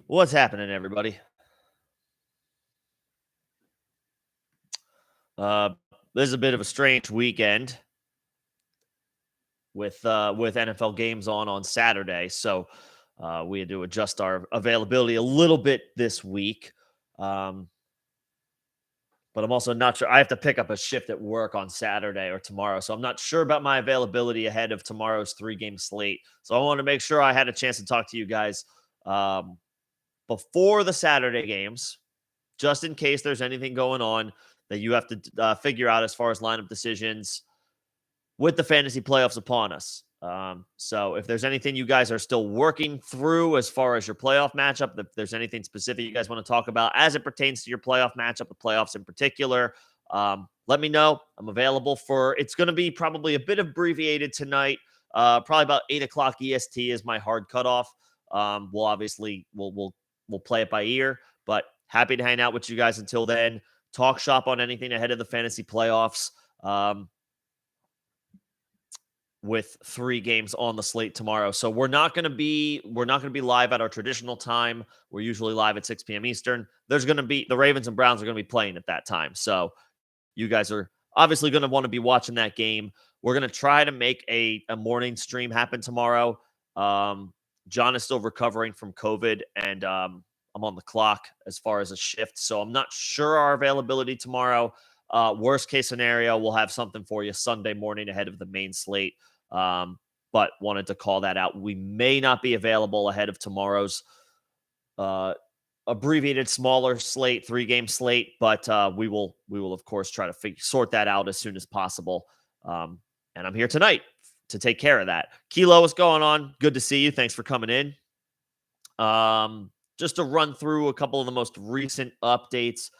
What's happening, everybody? Uh, this is a bit of a strange weekend with NFL games on Saturday, so we had to adjust our availability a little bit this week. Um, but I'm also not sure. I have to pick up a shift at work on Saturday or tomorrow, so I'm not sure about my availability ahead of tomorrow's 3-game slate. So I want to make sure I had a chance to talk to you guys um, before the Saturday games, just in case there's anything going on that you have to figure out as far as lineup decisions with the fantasy playoffs upon us. So if there's anything you guys are still working through as far as your playoff matchup, if there's anything specific you guys want to talk about as it pertains to your playoff matchup, the playoffs in particular, let me know. I'm available for, it's going to be probably a bit abbreviated tonight. Probably about 8 o'clock EST is my hard cutoff. We'll obviously, we'll play it by ear, but happy to hang out with you guys until then. Talk shop on anything ahead of the fantasy playoffs. With 3 games on the slate tomorrow. So we're not going to be live at our traditional time. We're usually live at 6 p.m. Eastern. There's going to be the Ravens and Browns are going to be playing at that time. So you guys are obviously going to want to be watching that game. We're going to try to make a morning stream happen tomorrow. John is still recovering from COVID, and I'm on the clock as far as a shift. So I'm not sure our availability tomorrow. Worst case scenario, we'll have something for you Sunday morning ahead of the main slate. But wanted to call that out. We may not be available ahead of tomorrow's abbreviated, smaller slate, 3-game slate, but we will of course try to sort that out as soon as possible. And I'm here tonight to take care of that. Kilo, what's going on? Good to see you. Thanks for coming in. Just to run through a couple of the most recent updates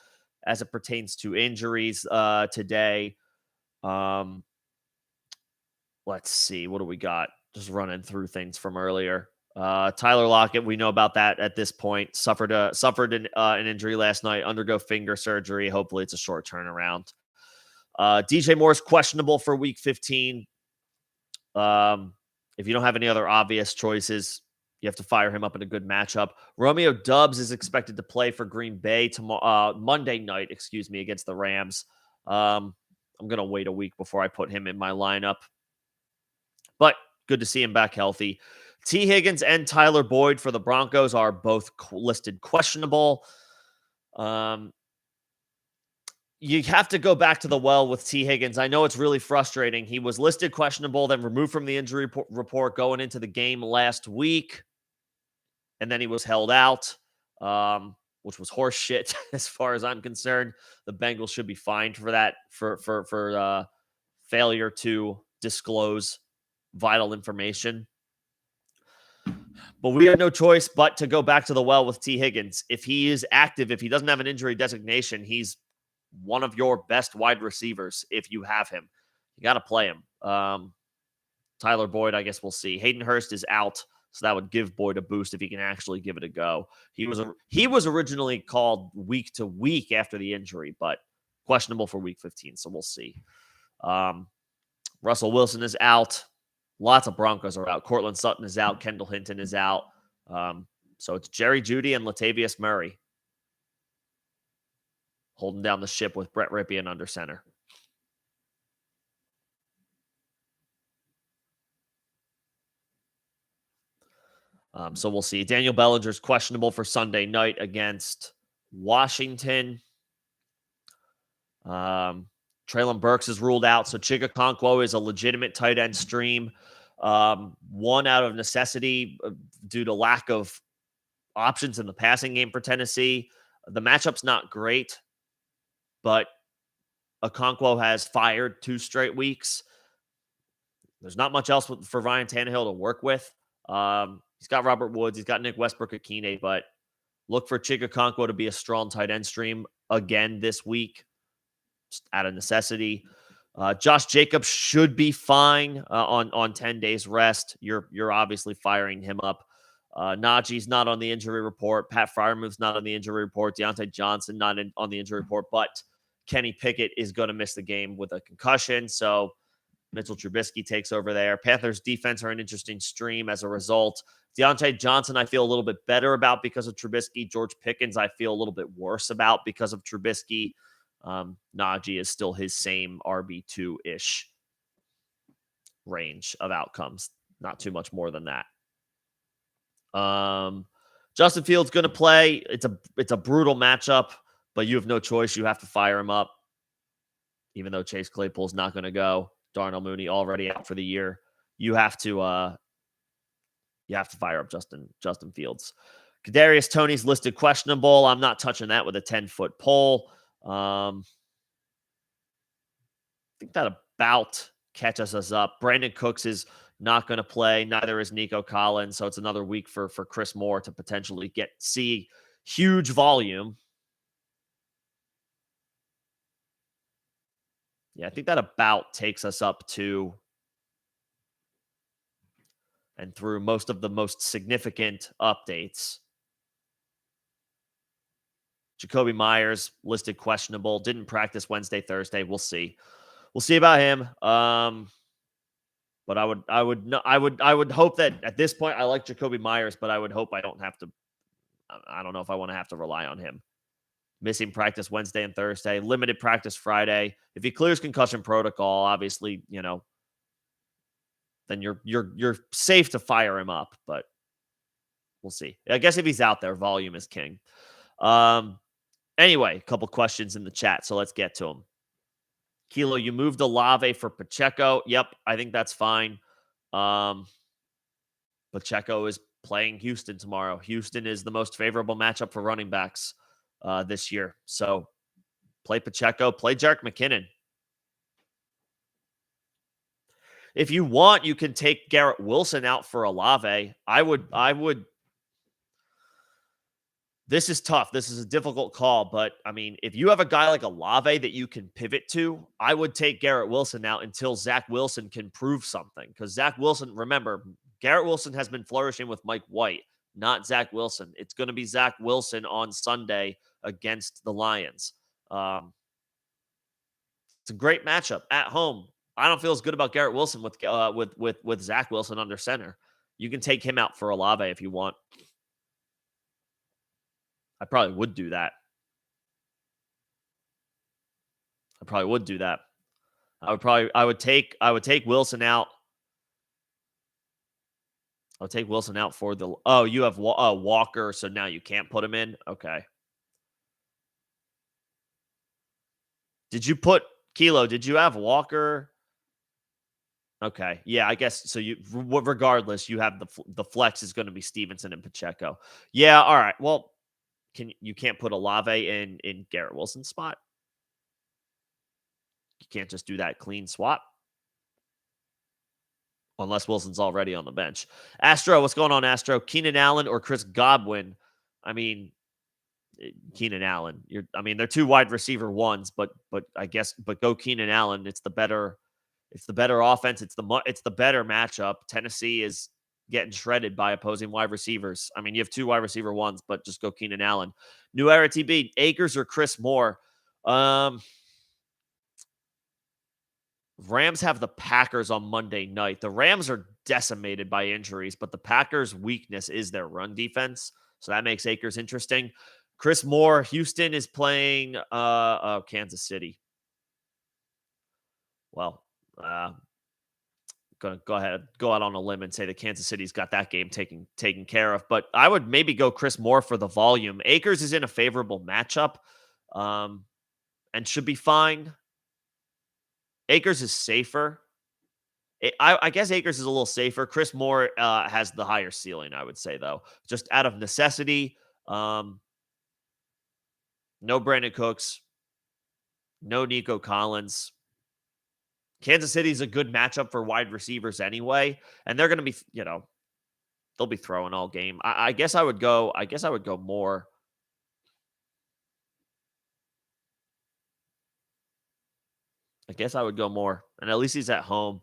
as it pertains to injuries today. Let's see. What do we got? Just running through things from earlier. Tyler Lockett, we know about that at this point. Suffered an injury last night, undergo finger surgery. Hopefully it's a short turnaround. DJ Moore's questionable for week 15. If you don't have any other obvious choices, you have to fire him up in a good matchup. Romeo Doubs is expected to play for Green Bay Monday night, against the Rams. I'm going to wait a week before I put him in my lineup. But good to see him back healthy. T. Higgins and Tyler Boyd for the Broncos are both listed questionable. You have to go back to the well with T. Higgins. I know it's really frustrating. He was listed questionable, then removed from the injury report going into the game last week. And then he was held out, which was horse shit as far as I'm concerned. The Bengals should be fined for that, for failure to disclose vital information. But we have no choice but to go back to the well with T. Higgins. If he is active, if he doesn't have an injury designation, he's one of your best wide receivers if you have him. You got to play him. Tyler Boyd, I guess we'll see. Hayden Hurst is out, so that would give Boyd a boost if he can actually give it a go. He was originally called week to week after the injury, but questionable for week 15, so we'll see. Russell Wilson is out. Lots of Broncos are out. Cortland Sutton is out. Kendall Hinton is out. So it's Jerry Jeudy and Latavius Murray holding down the ship with Brett Ripien under center. So we'll see. Daniel Bellinger's questionable for Sunday night against Washington. Treylon Burks is ruled out. So Chig Okonkwo is a legitimate tight end stream. One out of necessity due to lack of options in the passing game for Tennessee. The matchup's not great, but Okonkwo has fired 2 straight weeks. There's not much else for Ryan Tannehill to work with. He's got Robert Woods. He's got Nick Westbrook-Akine, but look for Chig Okonkwo to be a strong tight end stream again this week, just out of necessity. Josh Jacobs should be fine on 10 days rest. You're obviously firing him up. Najee's not on the injury report. Pat Fryermuth's not on the injury report. Deontay Johnson not on the injury report, but Kenny Pickett is going to miss the game with a concussion. So Mitchell Trubisky takes over there. Panthers defense are an interesting stream as a result. Deontay Johnson, I feel a little bit better about because of Trubisky. George Pickens, I feel a little bit worse about because of Trubisky. Najee is still his same RB2-ish range of outcomes. Not too much more than that. Justin Fields going to play. It's a brutal matchup, but you have no choice. You have to fire him up, even though Chase Claypool's not going to go. Darnell Mooney already out for the year. You have to fire up Justin Fields. Kadarius Toney's listed questionable. I'm not touching that with a 10-foot pole. I think that about catches us up. Brandon Cooks is not going to play. Neither is Nico Collins. So it's another week for Chris Moore to potentially see huge volume. Yeah, I think that about takes us up to and through most of the most significant updates. Jacoby Myers listed questionable. Didn't practice Wednesday, Thursday. We'll see. We'll see about him. But I would hope that at this point I like Jacoby Myers, but I would hope I don't have to. I don't know if I want to have to rely on him. Missing practice Wednesday and Thursday, limited practice Friday. If he clears concussion protocol, obviously, then you're safe to fire him up, but we'll see. I guess if he's out there, volume is king. Anyway, a couple questions in the chat, so let's get to them. Kilo, you moved Olave for Pacheco. Yep, I think that's fine. Pacheco is playing Houston tomorrow. Houston is the most favorable matchup for running backs this year. So play Pacheco, play Jerick McKinnon. If you want, you can take Garrett Wilson out for Olave. I would. This is tough. This is a difficult call, but I mean, if you have a guy like Olave that you can pivot to, I would take Garrett Wilson out until Zach Wilson can prove something. Because Zach Wilson, remember, Garrett Wilson has been flourishing with Mike White, not Zach Wilson. It's going to be Zach Wilson on Sunday against the Lions. It's a great matchup at home. I don't feel as good about Garrett Wilson with Zach Wilson under center. You can take him out for Olave if you want. I probably would do that. I would take Wilson out. I'll take Wilson out for the. Oh, you have Walker, so now you can't put him in. Okay. Did you have Walker? Okay. Yeah, I guess so. Regardless, you have the flex is going to be Stevenson and Pacheco. Yeah. All right. Well, you can't put Olave in Garrett Wilson's spot. You can't just do that clean swap unless Wilson's already on the bench. Astro, what's going on, Astro? Keenan Allen or Chris Godwin? I mean, Keenan Allen. They're two wide receiver ones, but go Keenan Allen. It's the better offense. It's the better matchup. Tennessee is getting shredded by opposing wide receivers. I mean, you have two wide receiver ones, but just go Keenan Allen. New Era TB, Akers or Chris Moore? Rams have the Packers on Monday night. The Rams are decimated by injuries, but the Packers' weakness is their run defense. So that makes Akers interesting. Chris Moore, Houston is playing Kansas City. Well, going to go out on a limb and say that Kansas City's got that game taken care of. But I would maybe go Chris Moore for the volume. Akers is in a favorable matchup and should be fine. Akers is safer. I guess Akers is a little safer. Chris Moore has the higher ceiling, I would say, though. Just out of necessity. No Brandon Cooks. No Nico Collins. Kansas City is a good matchup for wide receivers anyway, and they're going to be, they'll be throwing all game. I guess I would go Moore. I guess I would go Moore, and at least he's at home.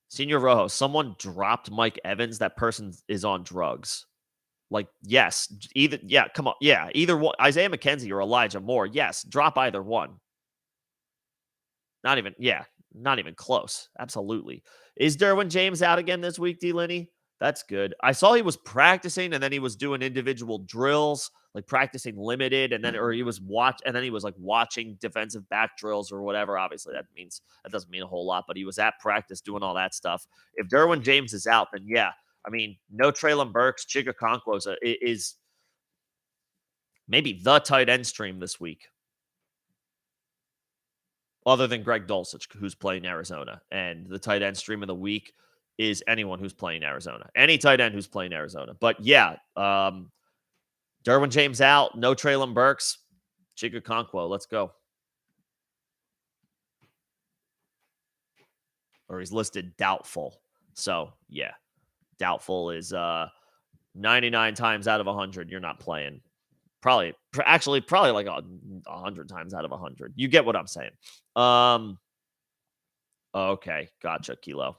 Senior Rojo, someone dropped Mike Evans. That person is on drugs. Yes, come on. Yeah, either one, Isaiah McKenzie or Elijah Moore. Yes, drop either one. Not even, yeah, not even close. Absolutely. Is Derwin James out again this week, D. Linney? That's good. I saw he was practicing and then he was doing individual drills, like practicing limited, and then or he was and then he was like watching defensive back drills or whatever. Obviously, that doesn't mean a whole lot, but he was at practice doing all that stuff. If Derwin James is out, then yeah, I mean, no Traylon Burks, Chigga Conquo is maybe the tight end stream this week, other than Greg Dulcich, who's playing Arizona. And the tight end stream of the week is anyone who's playing Arizona. Any tight end who's playing Arizona. But yeah, Derwin James out, no Traylon Burks, Chigga Conquo. Let's go. Or he's listed doubtful. So yeah, doubtful is 99 times out of 100 you're not playing. Probably like 100 times out of 100. You get what I'm saying. Okay, gotcha, Kilo.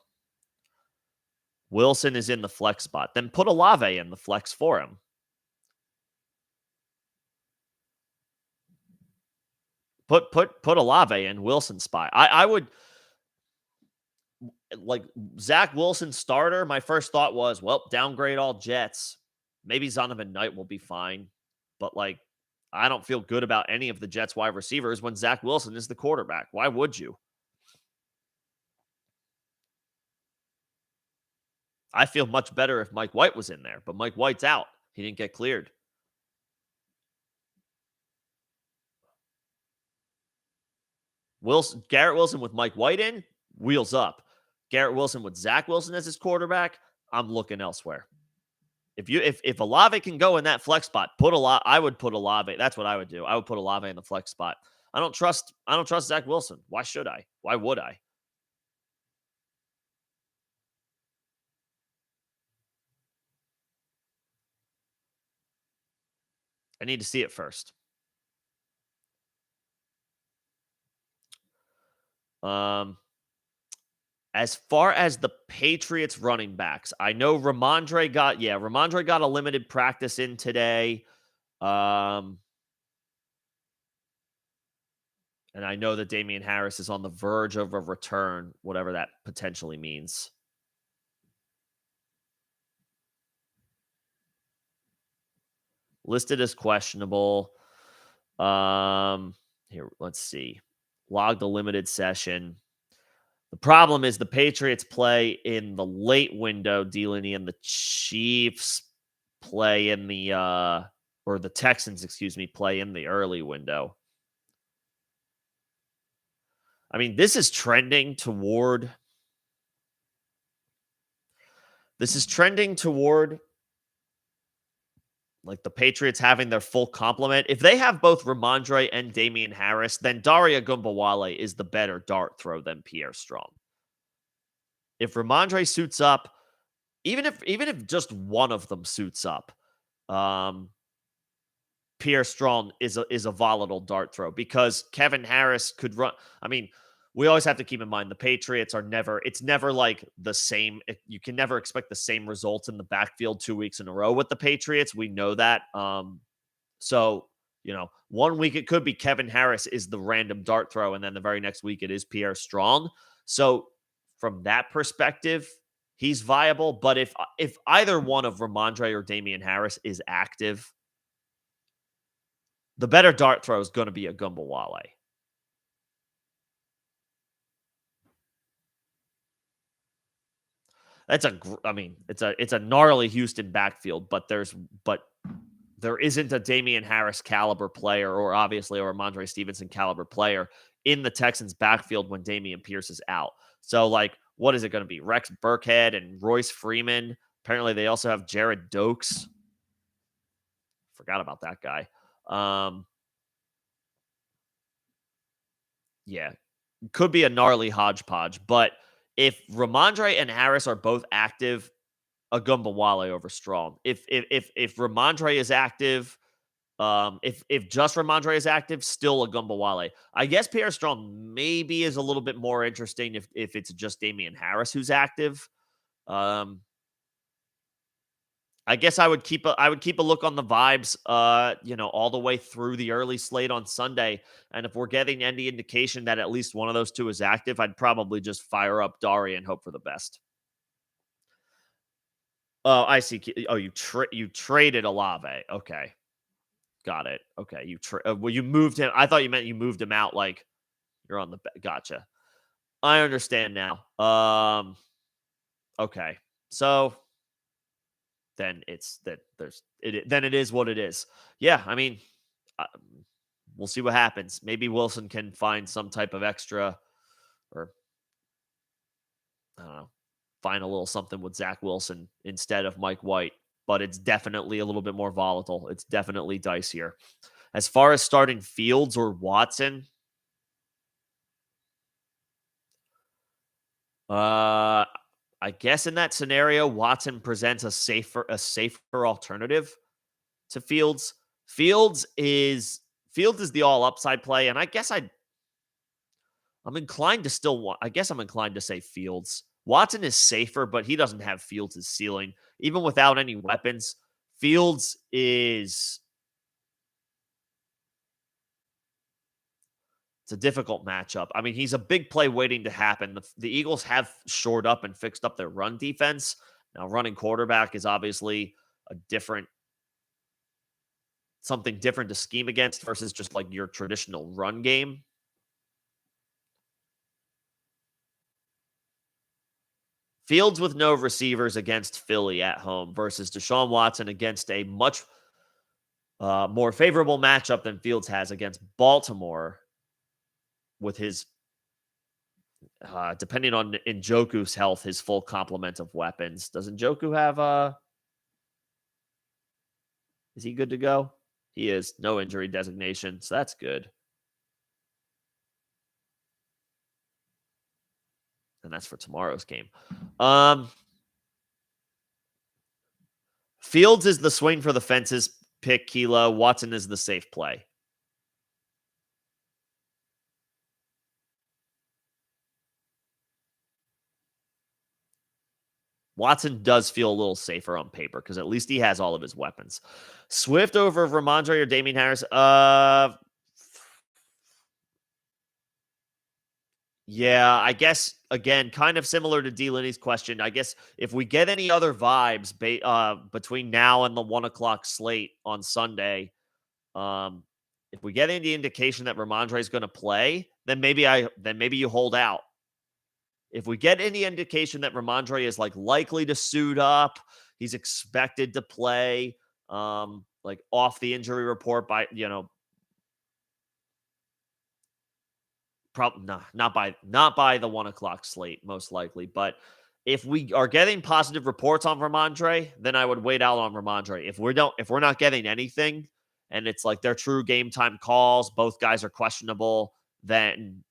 Wilson is in the flex spot. Then put Olave in the flex for him. Put Olave in Wilson's spot. I would like Zach Wilson starter. My first thought was, well, downgrade all Jets. Maybe Zonovan Knight will be fine, but like I don't feel good about any of the Jets wide receivers when Zach Wilson is the quarterback. Why would you? I feel much better if Mike White was in there, but Mike White's out. He didn't get cleared. Garrett Wilson with Mike White in, wheels up. Garrett Wilson with Zach Wilson as his quarterback, I'm looking elsewhere. If Olave can go in that flex spot, I would put Olave. That's what I would do. I would put Olave in the flex spot. I don't trust Zach Wilson. Why should I? Why would I? I need to see it first. As far as the Patriots running backs, I know Ramondre got a limited practice in today. And I know that Damian Harris is on the verge of a return, whatever that potentially means. Listed as questionable. Here, let's see. Logged a limited session. The problem is the Patriots play in the late window, Delaney, and the Chiefs play in the or the Texans, play in the early window. I mean, this is trending toward like the Patriots having their full complement. If they have both Ramondre and Damian Harris, then Daria Gumbawale is the better dart throw than Pierre Strong. If Ramondre suits up, even if just one of them suits up, Pierre Strong is a volatile dart throw because Kevin Harris could run. I mean, we always have to keep in mind the Patriots are it's never like the same. You can never expect the same results in the backfield 2 weeks in a row with the Patriots. We know that. So, 1 week it could be Kevin Harris is the random dart throw, and then the very next week it is Pierre Strong. So from that perspective, he's viable. But if either one of Ramondre or Damian Harris is active, the better dart throw is going to be a Gumbawale. It's a gnarly Houston backfield, but there isn't a Damian Harris caliber player or obviously a Ramondre Stevenson caliber player in the Texans backfield when Damian Pierce is out. So like, what is it going to be? Rex Burkhead and Royce Freeman. Apparently they also have Jared Dokes. Forgot about that guy. Yeah, could be a gnarly hodgepodge, but if Ramondre and Harris are both active, a Gumbawale over Strong. If Ramondre is active, if just Ramondre is active, still a Gumbawale. I guess Pierre Strong maybe is a little bit more interesting if it's just Damian Harris who's active. I I guess I would keep a look on the vibes, all the way through the early slate on Sunday. And if we're getting any indication that at least one of those two is active, I'd probably just fire up Dari and hope for the best. Oh, I see. Oh, you traded Olave. Okay, got it. Okay, well, you moved him. I thought you meant you moved him out. Like you're on the. Gotcha. I understand now. Okay, so then it's that there's it. Then it is what it is. Yeah, I mean, uh, we'll see what happens. Maybe Wilson can find some type of extra, or I don't know, find a little something with Zach Wilson instead of Mike White. But it's definitely a little bit more volatile. It's definitely dicier. As far as starting Fields or Watson, uh, I guess in that scenario, Watson presents a safer alternative to Fields. Fields is the all upside play, and I'm inclined to still want. I guess I'm inclined to say Fields. Watson is safer, but he doesn't have Fields' ceiling. Even without any weapons, Fields is it's a difficult matchup. I mean, he's a big play waiting to happen. The Eagles have shored up and fixed up their run defense. Now, running quarterback is obviously a different something different to scheme against versus just like your traditional run game. Fields with no receivers against Philly at home versus Deshaun Watson against a much more favorable matchup than Fields has against Baltimore with his, depending on Njoku's health, his full complement of weapons. Does Njoku have is he good to go? He is. No injury designation, so that's good. And that's for tomorrow's game. Fields is the swing for the fences pick, Kilo. Watson is the safe play. Watson does feel a little safer on paper because at least he has all of his weapons. Swift over Ramondre or Damian Harris? Yeah, I guess again, kind of similar to D. Linney's question. I guess if we get any other vibes between now and the 1 o'clock slate on Sunday, if we get any indication that Ramondre is going to play, then maybe you hold out. If we get any indication that Ramondre is like likely to suit up, he's expected to play, like off the injury report by probably not by the 1 o'clock slate, most likely. But if we are getting positive reports on Ramondre, then I would wait out on Ramondre. If we're not getting anything, and it's like their true game time calls, both guys are questionable, then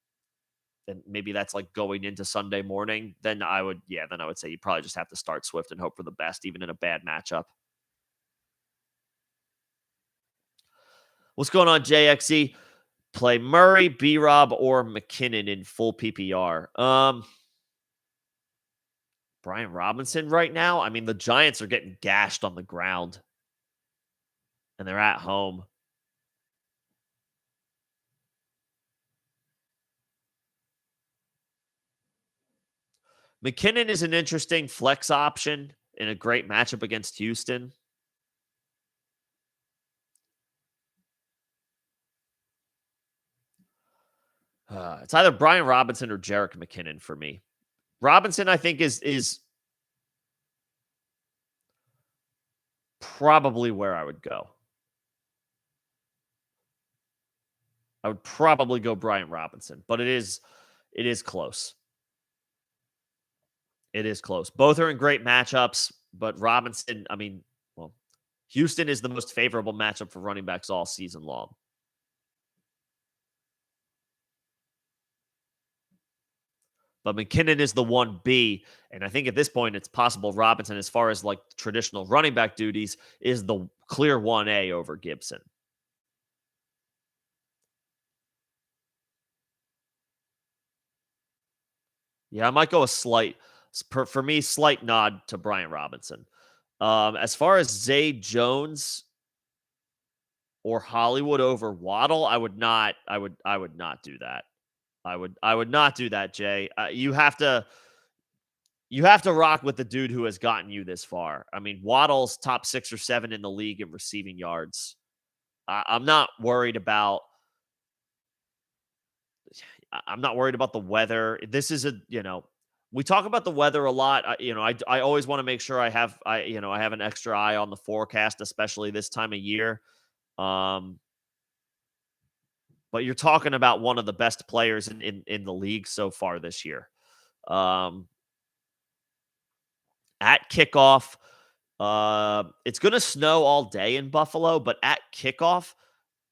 maybe that's like going into Sunday morning. Then I would say you probably just have to start Swift and hope for the best, even in a bad matchup. What's going on, JXE? Play Murray, B-Rob, or McKinnon in full PPR. Brian Robinson right now. I mean, the Giants are getting gashed on the ground, and they're at home. McKinnon is an interesting flex option in a great matchup against Houston. It's either Brian Robinson or Jerick McKinnon for me. Robinson, I think, is probably where I would go. I would probably go Brian Robinson, but it is close. It is close. Both are in great matchups, but Robinson, I mean, well, Houston is the most favorable matchup for running backs all season long. But McKinnon is the 1B. And I think at this point, it's possible Robinson, as far as like traditional running back duties, is the clear 1A over Gibson. Yeah, I might go for me, slight nod to Brian Robinson. As far as Zay Jones or Hollywood over Waddle, I would not do that. I would not do that, Jay. You have to rock with the dude who has gotten you this far. I mean, Waddle's top 6 or 7 in the league in receiving yards. I'm not worried about I'm not worried about the weather. This is we talk about the weather a lot. I always want to make sure I have an extra eye on the forecast, especially this time of year. Um, but you're talking about one of the best players in the league so far this year. Um, at kickoff, it's going to snow all day in Buffalo, but at kickoff,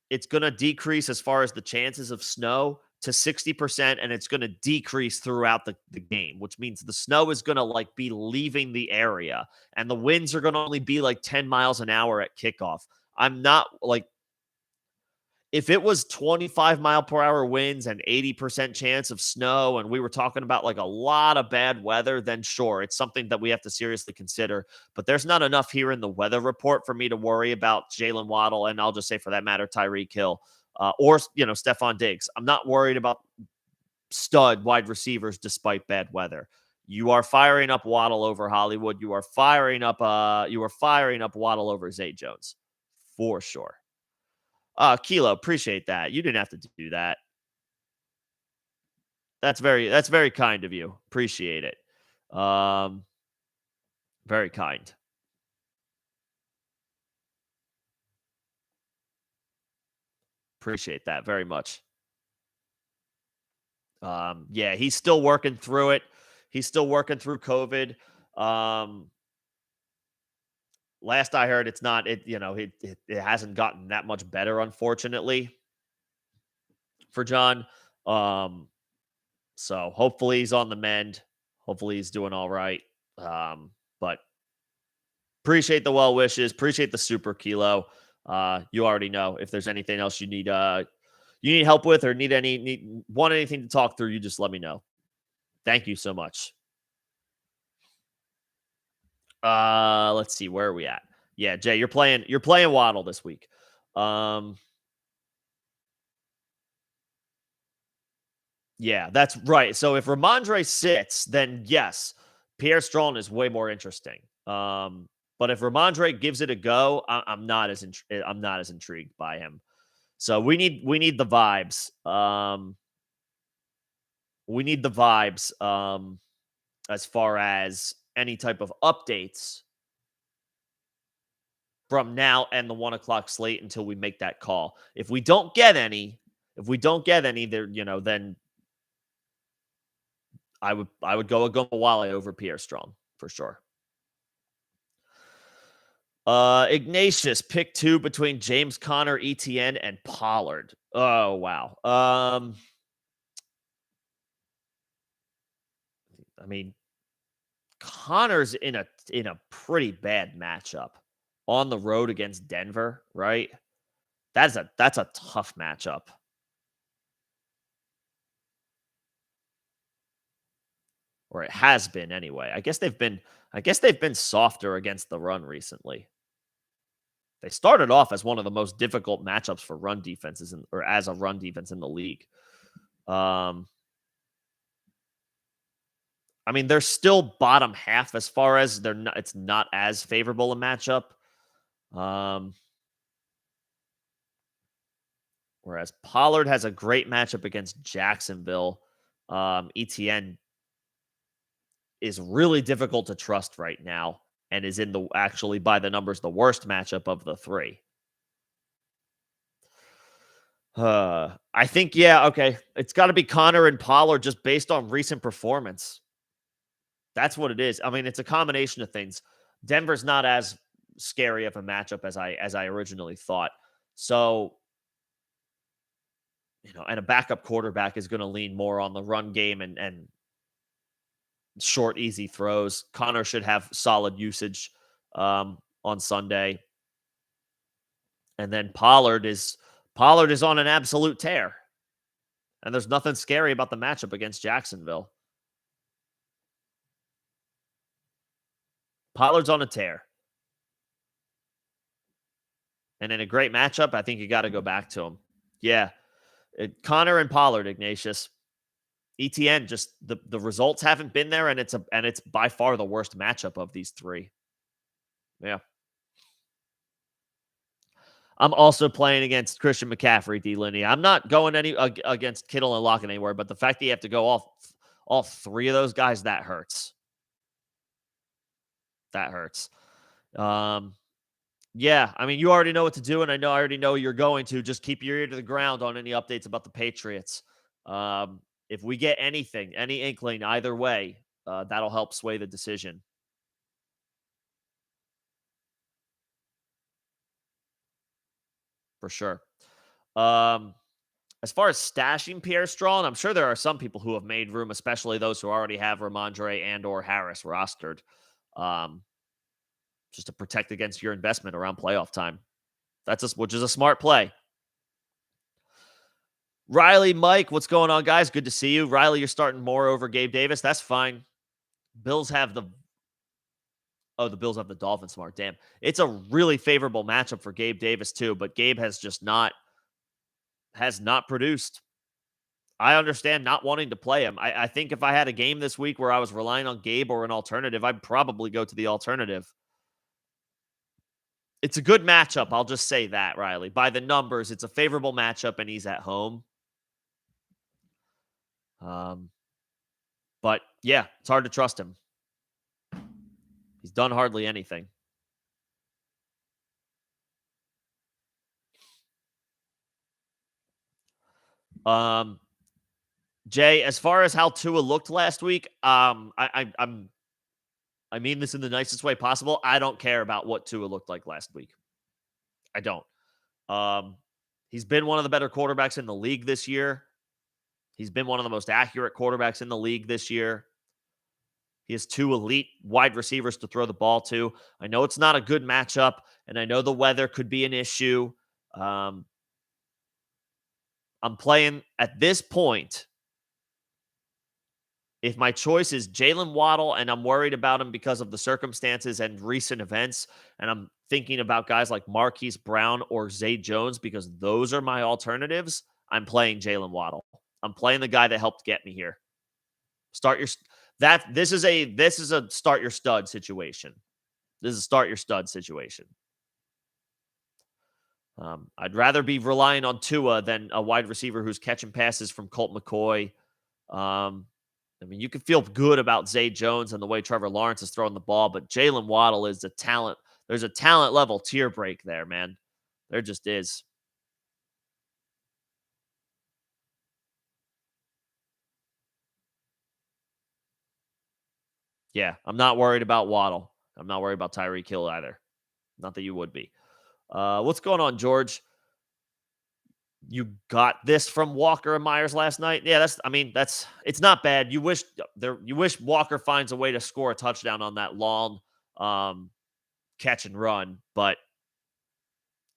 it's going to decrease as far as the chances of snow to 60%, and it's going to decrease throughout the game, which means the snow is going to be leaving the area, and the winds are going to only be 10 miles an hour at kickoff. I'm not if it was 25-mile-per-hour winds and 80% chance of snow, and we were talking about a lot of bad weather, then sure, it's something that we have to seriously consider. But there's not enough here in the weather report for me to worry about Jalen Waddle, and I'll just say for that matter, Tyreek Hill, or Stephon Diggs. I'm not worried about stud wide receivers despite bad weather. You are firing up Waddle over Hollywood. You are firing up Waddle over Zay Jones for sure. Kilo, appreciate that. You didn't have to do that. That's very kind of you. Appreciate it. Very kind. Appreciate that very much. Yeah, he's still working through it. He's still working through COVID. Last I heard, it's not it hasn't gotten that much better, unfortunately, for John. Um, so hopefully he's on the mend. Hopefully he's doing all right. But appreciate the well wishes. Appreciate the super kilo. You already know if there's anything else you need help with or want anything to talk through, you just let me know. Thank you so much. Let's see, where are we at? Yeah, Jay, you're playing Waddle this week. Yeah, that's right. So if Ramondre sits, then yes, Pierre Strong is way more interesting. But if Ramondre gives it a go, I'm not as intrigued by him. So we need the vibes. We need the vibes. As far as any type of updates from now and the 1 o'clock slate until we make that call. If we don't get any, there, then I would go Wale over Pierre Strong for sure. Ignatius, pick 2 between James Conner, ETN, and Pollard. Oh wow. I mean, Connor's in a pretty bad matchup on the road against Denver, right? That's a tough matchup. Or it has been anyway. I guess they've been softer against the run recently. They started off as one of the most difficult matchups for run defenses or as a run defense in the league. I mean, they're still bottom half as far as it's not as favorable a matchup. Whereas Pollard has a great matchup against Jacksonville. ETN is really difficult to trust right now and is actually by the numbers the worst matchup of the 3. I think okay. It's got to be Conner and Pollard just based on recent performance. That's what it is. I mean, it's a combination of things. Denver's not as scary of a matchup as I originally thought. So, and a backup quarterback is going to lean more on the run game and short, easy throws. Conner should have solid usage on Sunday. And then Pollard is on an absolute tear. And there's nothing scary about the matchup against Jacksonville. Pollard's on a tear. And in a great matchup, I think you got to go back to him. Yeah. Connor and Pollard, Ignatius. ETN, just the results haven't been there, and it's by far the worst matchup of these three. Yeah. I'm also playing against Christian McCaffrey, D. Linney. I'm not going against Kittle and Lockett anywhere, but the fact that you have to go all three of those guys, that hurts. That hurts. Um, yeah, I mean, you already know what to do, and I already know you're going to. Just keep your ear to the ground on any updates about the Patriots. If we get anything, any inkling either way, that'll help sway the decision for sure. Um, as far as stashing Pierre Strong, I'm sure there are some people who have made room, especially those who already have Ramondre and or Harris rostered, um, just to protect against your investment around playoff time. Which is a smart play. Riley, Mike, what's going on, guys? Good to see you. Riley, you're starting more over Gabe Davis. That's fine. Bills have the Bills have the Dolphins smart. Damn. It's a really favorable matchup for Gabe Davis, too, but Gabe has not produced. I understand not wanting to play him. I think if I had a game this week where I was relying on Gabe or an alternative, I'd probably go to the alternative. It's a good matchup. I'll just say that, Riley. By the numbers, it's a favorable matchup, and he's at home. But yeah, it's hard to trust him. He's done hardly anything. Jay, as far as how Tua looked last week, I mean this in the nicest way possible. I don't care about what Tua looked like last week. I don't. He's been one of the better quarterbacks in the league this year. He's been one of the most accurate quarterbacks in the league this year. He has two elite wide receivers to throw the ball to. I know it's not a good matchup, and I know the weather could be an issue. I'm playing at this point. If my choice is Jalen Waddle and I'm worried about him because of the circumstances and recent events, and I'm thinking about guys like Marquise Brown or Zay Jones because those are my alternatives, I'm playing Jalen Waddle. I'm playing the guy that helped get me here. This is a start your stud situation. This is a start your stud situation. I'd rather be relying on Tua than a wide receiver who's catching passes from Colt McCoy. I mean, you can feel good about Zay Jones and the way Trevor Lawrence is throwing the ball, but Jalen Waddle is a talent. There's a talent level tier break there, man. There just is. Yeah, I'm not worried about Waddle. I'm not worried about Tyreek Hill either. Not that you would be. What's going on, George? You got this from Walker and Myers last night. Yeah, it's not bad. You wish Walker finds a way to score a touchdown on that long catch and run, but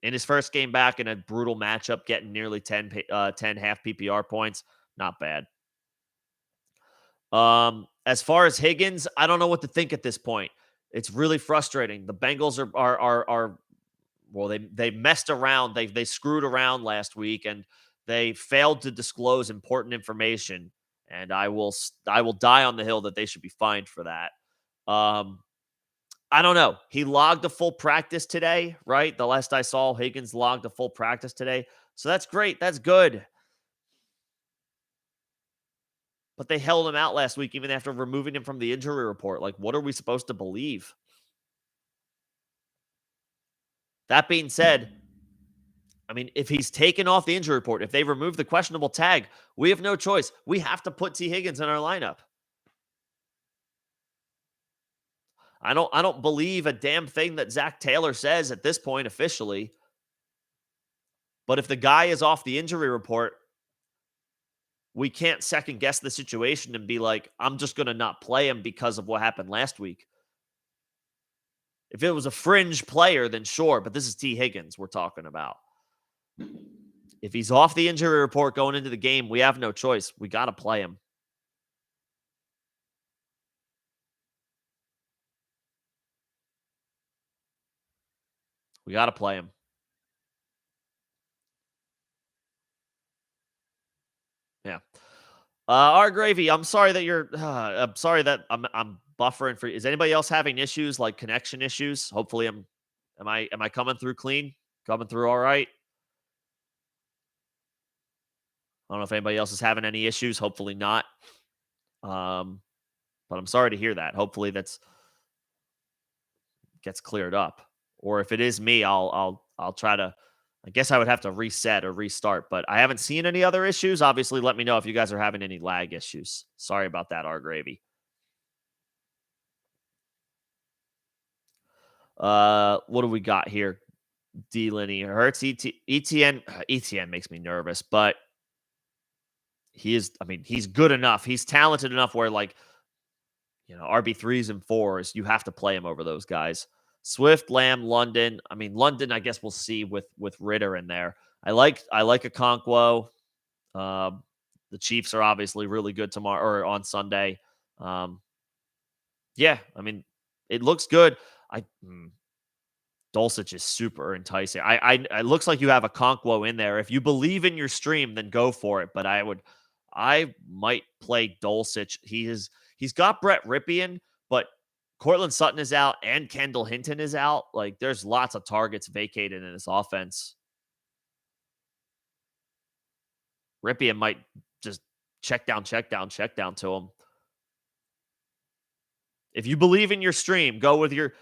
in his first game back in a brutal matchup, getting nearly 10 half PPR points, not bad. As far as Higgins, I don't know what to think at this point. It's really frustrating. The Bengals are well, they messed around. They screwed around last week, and they failed to disclose important information. And I will die on the hill that they should be fined for that. I don't know. He logged a full practice today, right? The last I saw, Higgins logged a full practice today. So that's great. That's good. But they held him out last week, even after removing him from the injury report. Like, what are we supposed to believe? That being said, I mean, if he's taken off the injury report, if they remove the questionable tag, we have no choice. We have to put T. Higgins in our lineup. I don't believe a damn thing that Zach Taylor says at this point officially. But if the guy is off the injury report, we can't second guess the situation and be like, I'm just going to not play him because of what happened last week. If it was a fringe player, then sure, but this is T. Higgins we're talking about. If he's off the injury report going into the game, we have no choice. We got to play him. We got to play him. Our gravy. I'm sorry that you're. I'm sorry that I'm buffering for. Is anybody else having issues like connection issues? Hopefully, I'm. Am I coming through clean? Coming through all right? I don't know if anybody else is having any issues. Hopefully not. Um, but I'm sorry to hear that. Hopefully that's gets cleared up. Or if it is me, I'll try to. I guess I would have to reset or restart. But I haven't seen any other issues. Obviously, let me know if you guys are having any lag issues. Sorry about that, our gravy. What do we got here? D linear Hurts ETN. ETN makes me nervous, but he is. I mean, he's good enough. He's talented enough where like RB3s and fours, you have to play him over those guys. Swift, Lamb, London. I mean, London. I guess we'll see with Ritter in there. I like a Conquo. Um, the Chiefs are obviously really good tomorrow or on Sunday. Um, yeah, I mean, it looks good. I Dulcich is super enticing. It looks like you have a Conquo in there. If you believe in your stream, then go for it. But I might play Dulcich. He's got Brett Ripien, but Cortland Sutton is out and Kendall Hinton is out. Like there's lots of targets vacated in this offense. Ripien might just check down to him. If you believe in your stream, go with a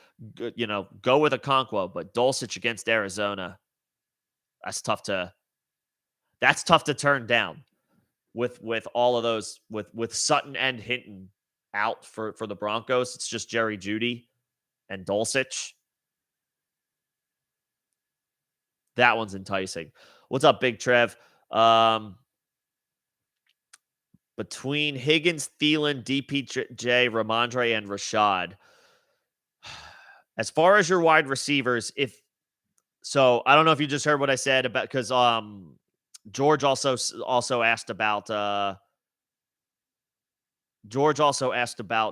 Conquo, but Dulcich against Arizona, that's tough to turn down with all of those with Sutton and Hinton out for the Broncos. It's just Jerry Jeudy and Dulcich. That one's enticing. What's up, Big Trev? Between Higgins, Thielen, DPJ, Ramondre, and Rashad. As far as your wide receivers, I don't know if you just heard what I said about because George also asked about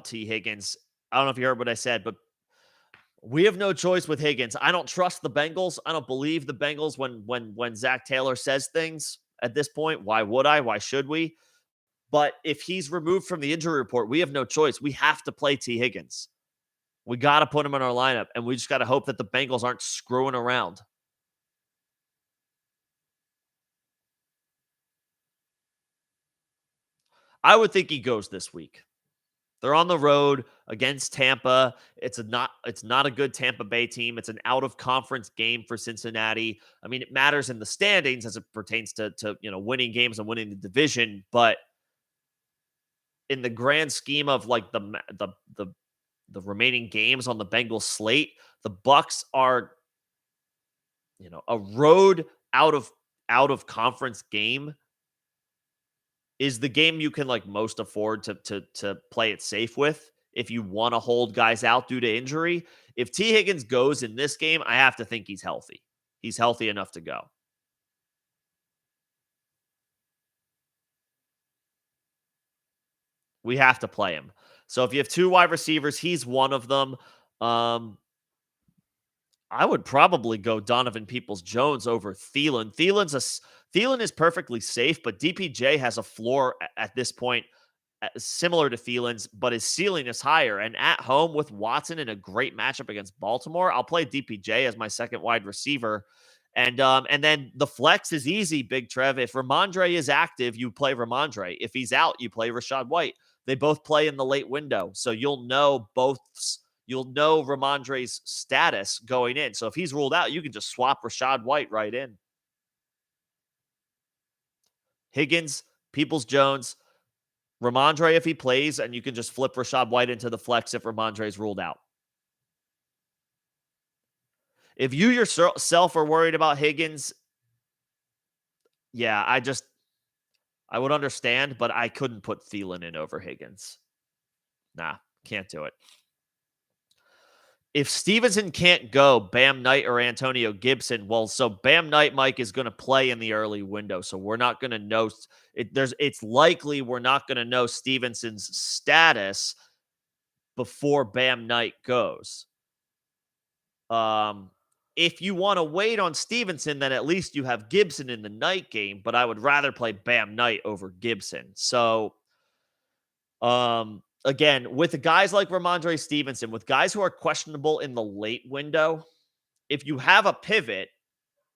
T. Higgins. I don't know if you heard what I said, but we have no choice with Higgins. I don't trust the Bengals. I don't believe the Bengals when Zach Taylor says things at this point. Why would I? Why should we? But if he's removed from the injury report, we have no choice. We have to play T. Higgins. We got to put him in our lineup, and we just got to hope that the Bengals aren't screwing around. I would think he goes this week. They're on the road against Tampa. It's not a good Tampa Bay team. It's an out of conference game for Cincinnati. I mean, it matters in the standings as it pertains to winning games and winning the division, but in the grand scheme of like the remaining games on the Bengals slate, the Bucks are a road out of conference game is the game you can like most afford to play it safe with if you want to hold guys out due to injury. If T. Higgins goes in this game, I have to think he's healthy. He's healthy enough to go. We have to play him. So if you have two wide receivers, he's one of them. I would probably go Donovan Peoples-Jones over Thielen. Thielen is perfectly safe, but DPJ has a floor at this point similar to Thielen's, but his ceiling is higher. And at home with Watson in a great matchup against Baltimore, I'll play DPJ as my second wide receiver. And then the flex is easy, Big Trev. If Ramondre is active, you play Ramondre. If he's out, you play Rachaad White. They both play in the late window, so you'll know Ramondre's status going in. So if he's ruled out, you can just swap Rachaad White right in. Higgins, Peoples-Jones, Ramondre if he plays, and you can just flip Rachaad White into the flex if Ramondre's ruled out. If you yourself are worried about Higgins, yeah, I would understand, but I couldn't put Thielen in over Higgins. Nah, can't do it. If Stevenson can't go, Bam Knight or Antonio Gibson, well, so Bam Knight, Mike, is going to play in the early window, so we're not going to know. It's likely we're not going to know Stevenson's status before Bam Knight goes. If you want to wait on Stevenson, then at least you have Gibson in the night game, but I would rather play Bam Knight over Gibson. So Again, with the guys like Ramondre Stevenson, with guys who are questionable in the late window, if you have a pivot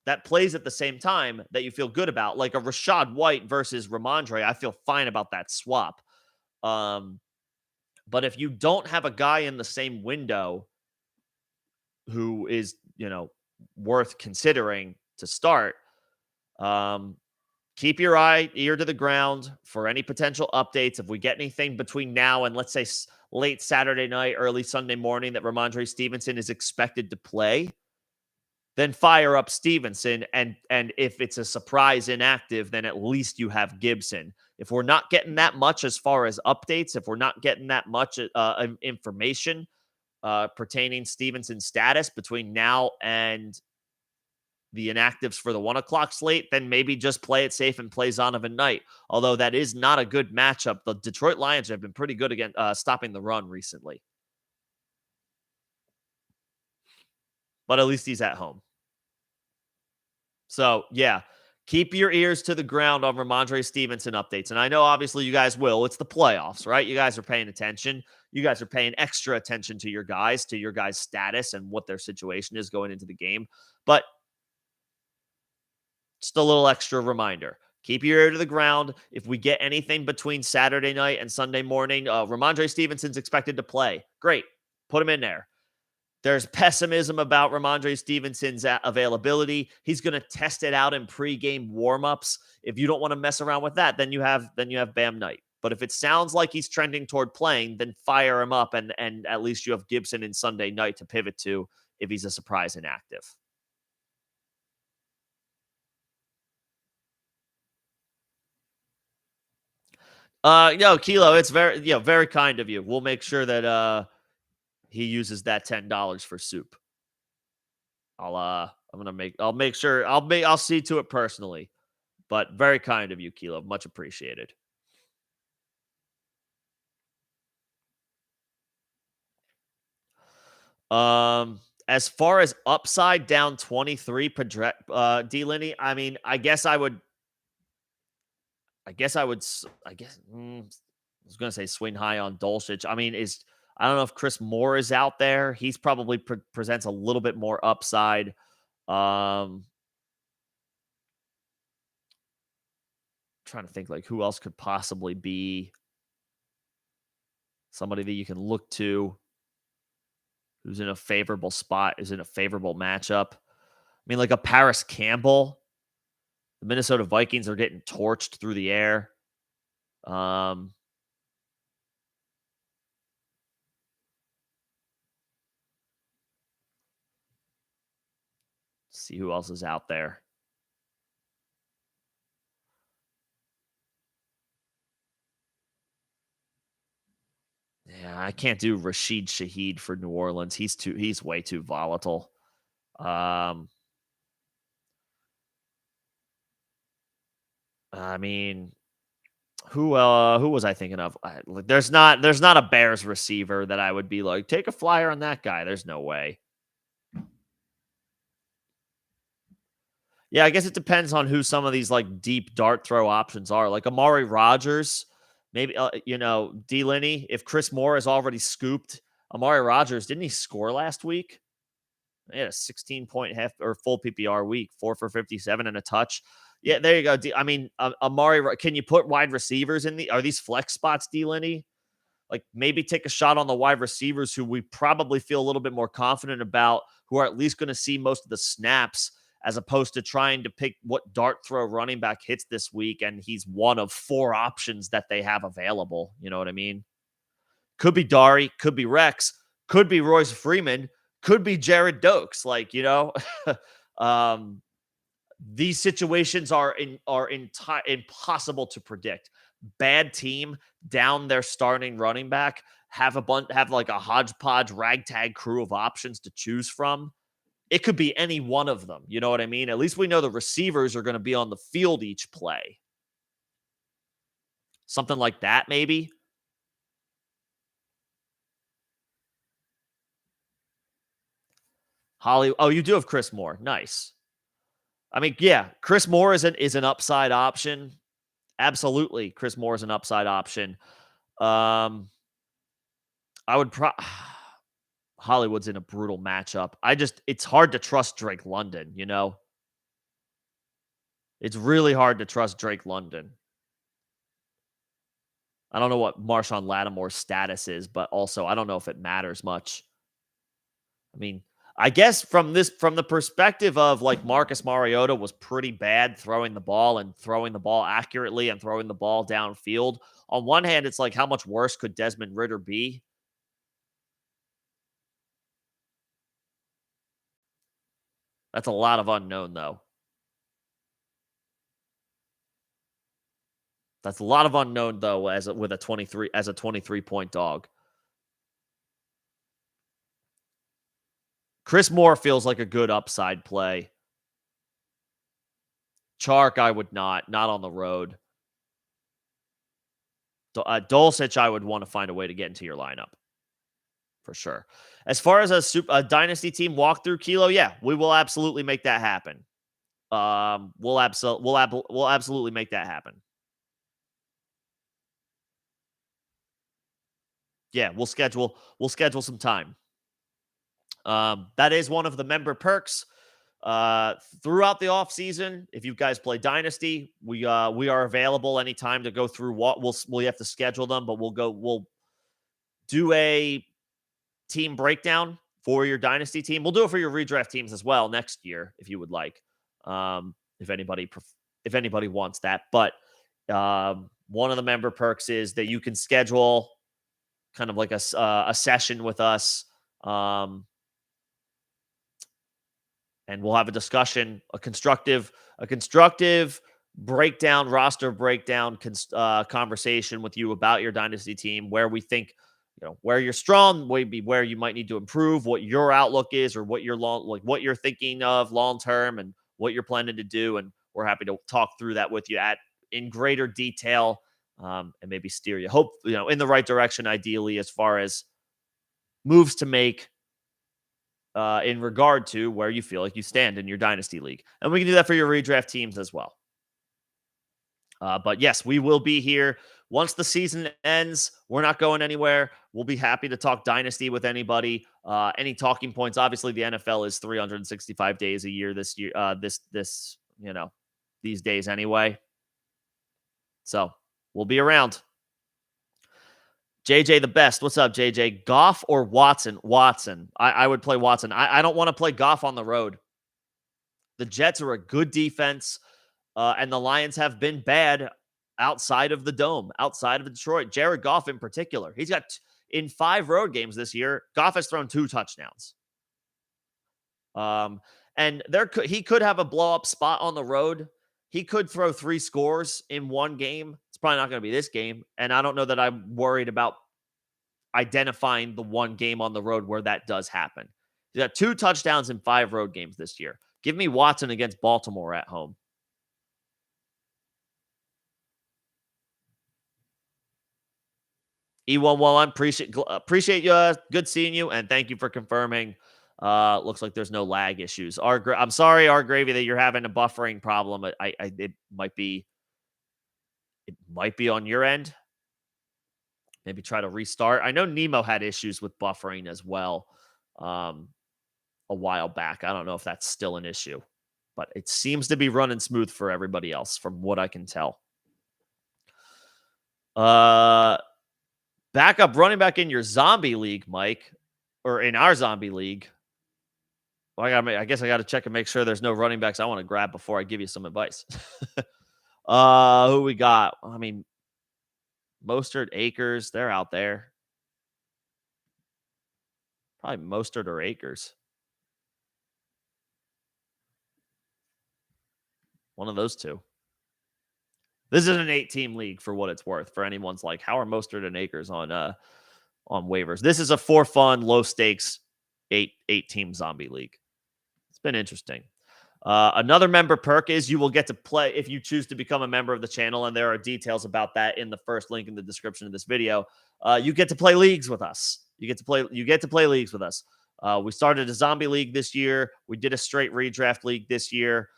that plays at the same time that you feel good about, like a Rashad White versus Ramondre, I feel fine about that swap. Um, but if you don't have a guy in the same window who is, worth considering to start, um, keep your ear to the ground for any potential updates. If we get anything between now and, let's say, late Saturday night, early Sunday morning that Ramondre Stevenson is expected to play, then fire up Stevenson. And if it's a surprise inactive, then at least you have Gibson. If we're not getting that much as far as updates, if we're not getting that much information pertaining Stevenson's status between now and the inactives for the 1 o'clock slate, then maybe just play it safe and play Zonovan Knight. Although that is not a good matchup. The Detroit Lions have been pretty good again stopping the run recently. But at least he's at home. So, yeah, keep your ears to the ground on Ramondre Stevenson updates. And I know, obviously, you guys will. It's the playoffs, right? You guys are paying attention. You guys are paying extra attention to your guys' status and what their situation is going into the game. But just a little extra reminder. Keep your ear to the ground. If we get anything between Saturday night and Sunday morning, Ramondre Stevenson's expected to play. Great. Put him in there. There's pessimism about Ramondre Stevenson's availability. He's going to test it out in pregame warmups. If you don't want to mess around with that, then you have Bam Knight. But if it sounds like he's trending toward playing, then fire him up, and at least you have Gibson and Sunday night to pivot to if he's a surprise inactive. Kilo, it's very kind of you. We'll make sure that he uses that $10 for soup. I'll see to it personally. But very kind of you, Kilo. Much appreciated. As far as upside down 23 D-Linny, I mean, I guess I was going to say swing high on Dulcich. I mean, I don't know if Chris Moore is out there. He's probably presents a little bit more upside. Trying to think like who else could possibly be somebody that you can look to who's in a favorable spot, is in a favorable matchup. I mean, like a Paris Campbell. The Minnesota Vikings are getting torched through the air. See who else is out there. Yeah, I can't do Rashid Shaheed for New Orleans. He's way too volatile. I mean, who was I thinking of? There's not a Bears receiver that I would be like, take a flyer on that guy. There's no way. Yeah, I guess it depends on who some of these like deep dart throw options are. Like Amari Rodgers, maybe D. Linney. If Chris Moore is already scooped, Amari Rodgers, didn't he score last week? He had a 16-point half or full PPR week, 4 for 57 and a touch. Yeah, there you go. I mean, Amari, can you put wide receivers in are these flex spots, D. Linney? Like maybe take a shot on the wide receivers who we probably feel a little bit more confident about, who are at least going to see most of the snaps, as opposed to trying to pick what dart throw running back hits this week, and he's one of 4 options that they have available. You know what I mean? Could be Dari, could be Rex, could be Royce Freeman, could be Jared Dokes. Like, these situations are impossible to predict. Bad team down their starting running back, have like a hodgepodge ragtag crew of options to choose from. It could be any one of them. You know what I mean? At least we know the receivers are going to be on the field each play. Something like that, maybe. Oh, you do have Chris Moore. Nice. I mean, yeah, Chris Moore is an upside option. Absolutely, Chris Moore is an upside option. Um, I would Hollywood's in a brutal matchup. It's hard to trust Drake London, you know? It's really hard to trust Drake London. I don't know what Marshawn Lattimore's status is, but also I don't know if it matters much. I mean, I guess from the perspective of like Marcus Mariota was pretty bad throwing the ball and throwing the ball accurately and throwing the ball downfield. On one hand, it's like how much worse could Desmond Ritter be? That's a lot of unknown though. That's a lot of unknown though with a 23-point dog. Chris Moore feels like a good upside play. Chark, I would not on the road. Dulcich, I would want to find a way to get into your lineup for sure. As far as a dynasty team walkthrough, Kilo, yeah, we will absolutely make that happen. We'll absolutely make that happen. Yeah, we'll schedule some time. That is one of the member perks. Throughout the off season, if you guys play Dynasty, we are available anytime to go through what we'll have to schedule them, but we'll do a team breakdown for your Dynasty team. We'll do it for your redraft teams as well next year if you would like. If anybody wants that, but one of the member perks is that you can schedule kind of like a session with us. And we'll have a discussion, a constructive breakdown, roster breakdown, conversation with you about your dynasty team, where we think, where you're strong, maybe where you might need to improve, what your outlook is, or what what you're thinking of long term, and what you're planning to do. And we're happy to talk through that with you in greater detail, and maybe steer you, in the right direction, ideally, as far as moves to make in regard to where you feel like you stand in your dynasty league. And we can do that for your redraft teams as well. But yes, we will be here once the season ends. We're not going anywhere. We'll be happy to talk dynasty with anybody. Any talking points? Obviously, the NFL is 365 days a year this year. These days anyway. So we'll be around. JJ the best. What's up, JJ? Goff or Watson? Watson. I would play Watson. I don't want to play Goff on the road. The Jets are a good defense, and the Lions have been bad outside of the Dome, outside of Detroit. Jared Goff in particular. He's got, in 5 road games this year, Goff has thrown 2 touchdowns. And he could have a blow-up spot on the road. He could throw 3 scores in one game. It's probably not going to be this game. And I don't know that I'm worried about identifying the one game on the road where that does happen. He's got 2 touchdowns in 5 road games this year. Give me Watson against Baltimore at home. E11, appreciate you. Good seeing you, and thank you for confirming. Looks like there's no lag issues. I'm sorry, our Gravy, that you're having a buffering problem. It might be on your end. Maybe try to restart. I know Nemo had issues with buffering as well a while back. I don't know if that's still an issue, but it seems to be running smooth for everybody else from what I can tell. Backup running back in your zombie league, Mike, or in our zombie league. Well, I guess I got to check and make sure there's no running backs I want to grab before I give you some advice. Who we got? I mean, Mostert, Akers, they're out there. Probably Mostert or Akers. One of those two. This is an 8-team league for what it's worth. For anyone's like, how are Mostert and Akers on waivers? This is a for fun, low stakes 8-team zombie league. It's been interesting. Another member perk is you will get to play if you choose to become a member of the channel, and there are details about that in the first link in the description of this video. You get to play leagues with us. You get to play leagues with us. We started a zombie league this year. We did a straight redraft league this year.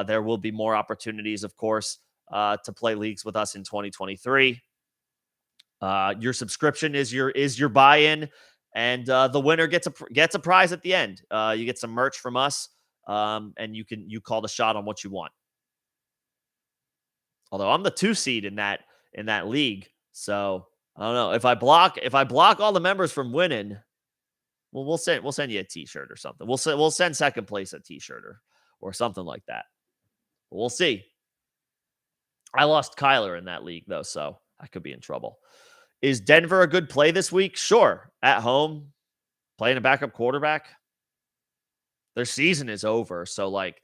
There will be more opportunities, of course, to play leagues with us in 2023. Your subscription is your buy-in, and the winner gets a prize at the end. You get some merch from us, and you call the shot on what you want. Although I'm the 2 seed in that league, so I don't know if I block all the members from winning. Well, we'll send you a T-shirt or something. We'll send second place a T-shirt or something like that. But we'll see. I lost Kyler in that league though, so I could be in trouble. Is Denver a good play this week? Sure. At home, playing a backup quarterback. Their season is over, so like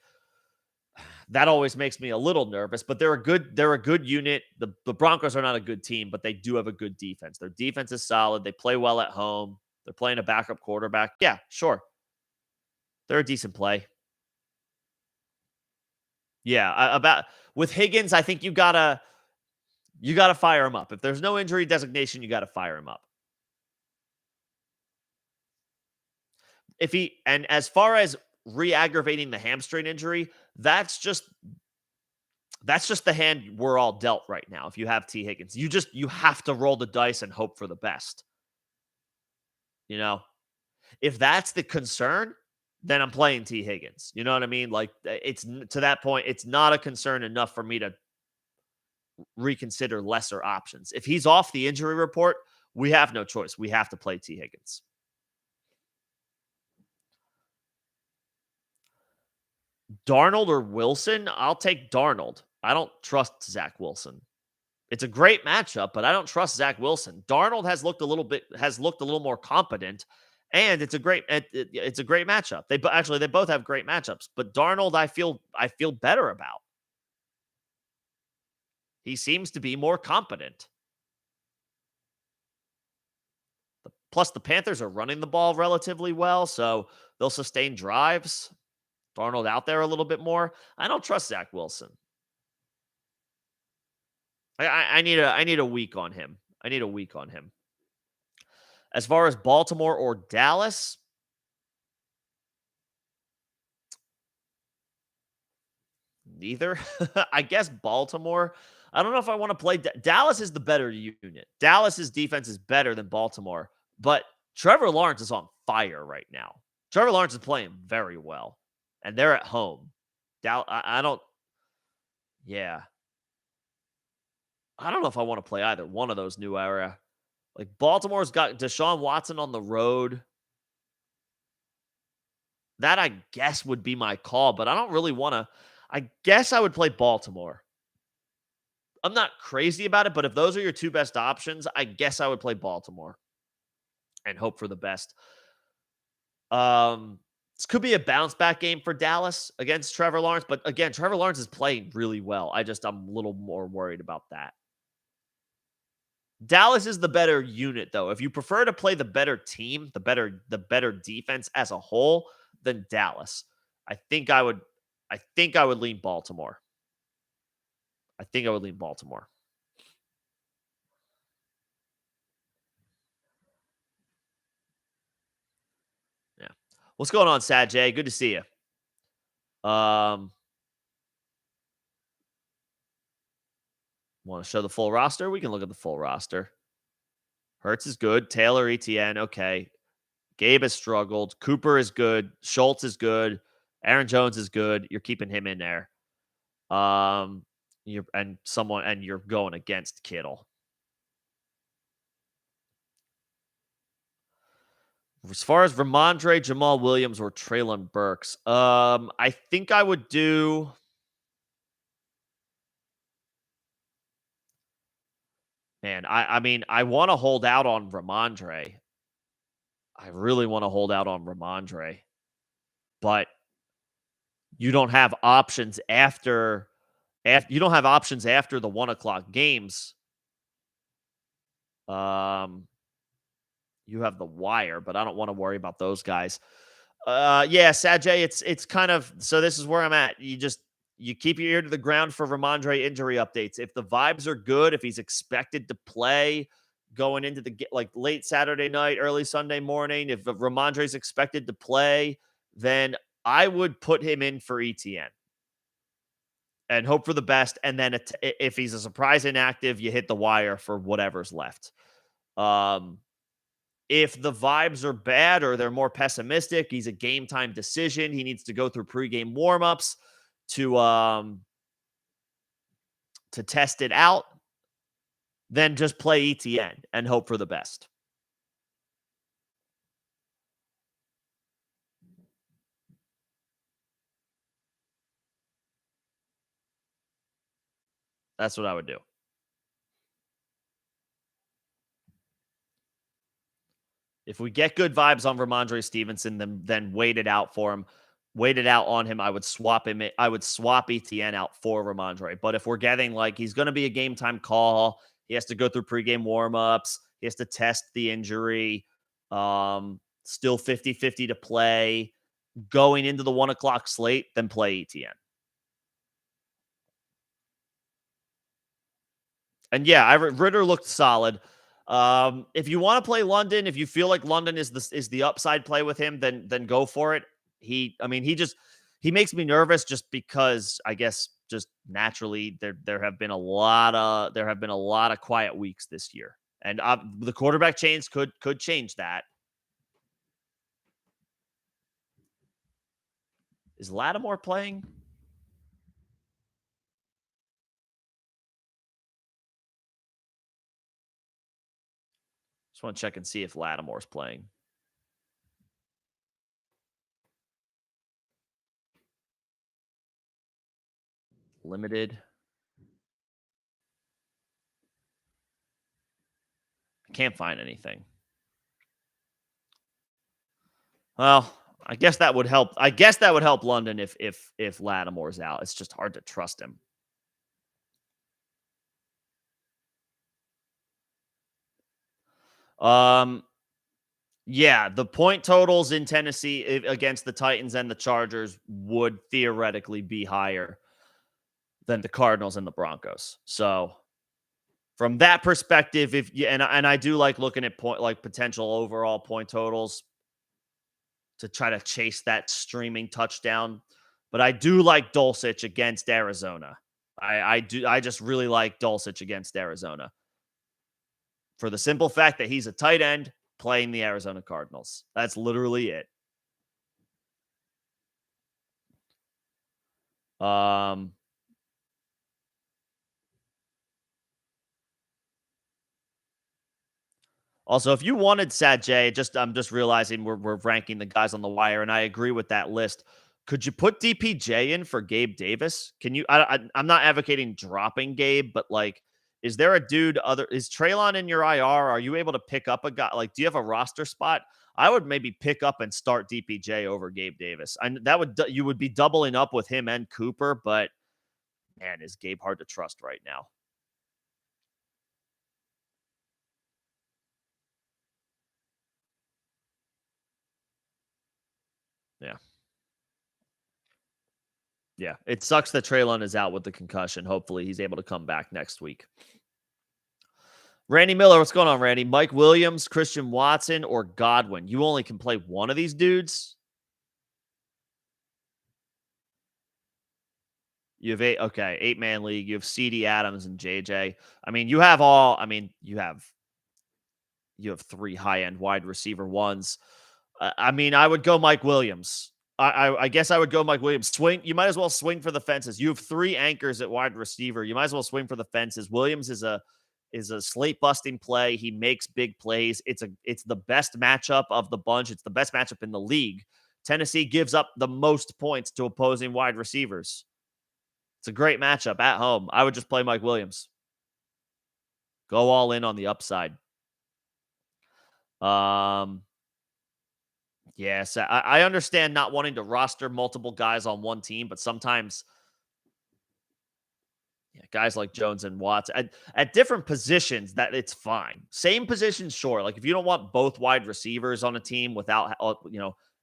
that always makes me a little nervous, but they're a good unit. The Broncos are not a good team, but they do have a good defense. Their defense is solid. They play well at home. They're playing a backup quarterback. Yeah, sure. They're a decent play. Yeah, about with Higgins, I think you gotta fire him up. If there's no injury designation, you gotta fire him up. And as far as re-aggravating the hamstring injury, that's just the hand we're all dealt right now. If you have T. Higgins, you have to roll the dice and hope for the best. You know, if that's the concern, then I'm playing T. Higgins. You know what I mean? Like it's to that point, it's not a concern enough for me to reconsider lesser options. If he's off the injury report, we have no choice. We have to play T. Higgins. Darnold or Wilson? I'll take Darnold. I don't trust Zach Wilson. It's a great matchup, but I don't trust Zach Wilson. Darnold has looked a little more competent, and it's a great matchup. They both have great matchups, but Darnold I feel better about. He seems to be more competent. Plus, the Panthers are running the ball relatively well, so they'll sustain drives. Darnold out there a little bit more. I don't trust Zach Wilson. I need a week on him. I need a week on him. As far as Baltimore or Dallas, neither. I guess Baltimore. I don't know if I want to play. Dallas is the better unit. Dallas's defense is better than Baltimore, but Trevor Lawrence is on fire right now. Trevor Lawrence is playing very well, and they're at home. I don't. Yeah. I don't know if I want to play either one of those new era. Like Baltimore's got Deshaun Watson on the road. That I guess would be my call, but I don't really want to. I guess I would play Baltimore. I'm not crazy about it, but if those are your two best options, I guess I would play Baltimore and hope for the best. This could be a bounce back game for Dallas against Trevor Lawrence, but again, Trevor Lawrence is playing really well. I'm a little more worried about that. Dallas is the better unit, though. If you prefer to play the better team, the better defense as a whole, then Dallas. I think I would lean Baltimore. I think I would lean Baltimore. Yeah. What's going on, Sad J? Good to see you. Want to show the full roster? We can look at the full roster. Hurts is good. Taylor, Etienne, okay. Gabe has struggled. Cooper is good. Schultz is good. Aaron Jones is good. You're keeping him in there. You're going against Kittle. As far as Ramondre, Jamal Williams, or Treylon Burks, I think I would do. Man, I mean, I want to hold out on Ramondre. I really want to hold out on Ramondre, but you don't have options after you don't have options after the 1:00 games. You have the wire, but I don't want to worry about those guys. Yeah, Sajay, it's kind of so. This is where I'm at. You keep your ear to the ground for Ramondre injury updates. If the vibes are good, if he's expected to play going into the late Saturday night, early Sunday morning, if Ramondre is expected to play, then I would put him in for ETN and hope for the best. And then if he's a surprise inactive, you hit the wire for whatever's left. If the vibes are bad or they're more pessimistic, he's a game time decision. He needs to go through pregame warmups to test it out. Then just play ETN and hope for the best. That's what I would do. If we get good vibes on Ramondre Stevenson, then wait it out for him. Wait it out on him. I would swap him. I would swap ETN out for Ramondre. But if we're getting like he's going to be a game time call, he has to go through pregame warmups. He has to test the injury. Still 50-50 to play. Going into the 1 o'clock slate, then play ETN. And yeah, Ritter looked solid. If you want to play London, if you feel like London is the upside play with him, then go for it. He makes me nervous just because I guess just naturally there have been a lot of quiet weeks this year, and the quarterback change could change that. Is Lattimore playing? Just want to check and see if Lattimore's playing. Limited. I can't find anything. Well, I guess that would help. I guess that would help London if Lattimore's out. It's just hard to trust him. Yeah, the point totals in Tennessee against the Titans and the Chargers would theoretically be higher than the Cardinals and the Broncos. So from that perspective, and I do like looking at potential overall point totals to try to chase that streaming touchdown. But I do like Dulcich against Arizona. I just really like Dulcich against Arizona for the simple fact that he's a tight end playing the Arizona Cardinals. That's literally it. Also, if you wanted Sat J, I'm just realizing we're ranking the guys on the wire, and I agree with that list. Could you put DPJ in for Gabe Davis? Can you? I'm not advocating dropping Gabe, but like, is there a dude is Traylon in your IR? Are you able to pick up a guy? Like, do you have a roster spot? I would maybe pick up and start DPJ over Gabe Davis. And you would be doubling up with him and Cooper, but man, is Gabe hard to trust right now? Yeah. Yeah. It sucks that Traylon is out with the concussion. Hopefully he's able to come back next week. Randy Miller, what's going on, Randy? Mike Williams, Christian Watson, or Godwin? You only can play one of these dudes? You have 8-man league. You have CD Adams and JJ. I mean, you have three high-end wide receiver ones. I mean, I would go Mike Williams. I guess I would go Mike Williams. You might as well swing for the fences. You have three anchors at wide receiver. You might as well swing for the fences. Williams is a slate busting play. He makes big plays. It's the best matchup of the bunch. It's the best matchup in the league. Tennessee gives up the most points to opposing wide receivers. It's a great matchup at home. I would just play Mike Williams. Go all in on the upside. Yes, I understand not wanting to roster multiple guys on one team, but sometimes guys like Jones and Watts at different positions, that it's fine. Same position, sure. Like if you don't want both wide receivers on a team without,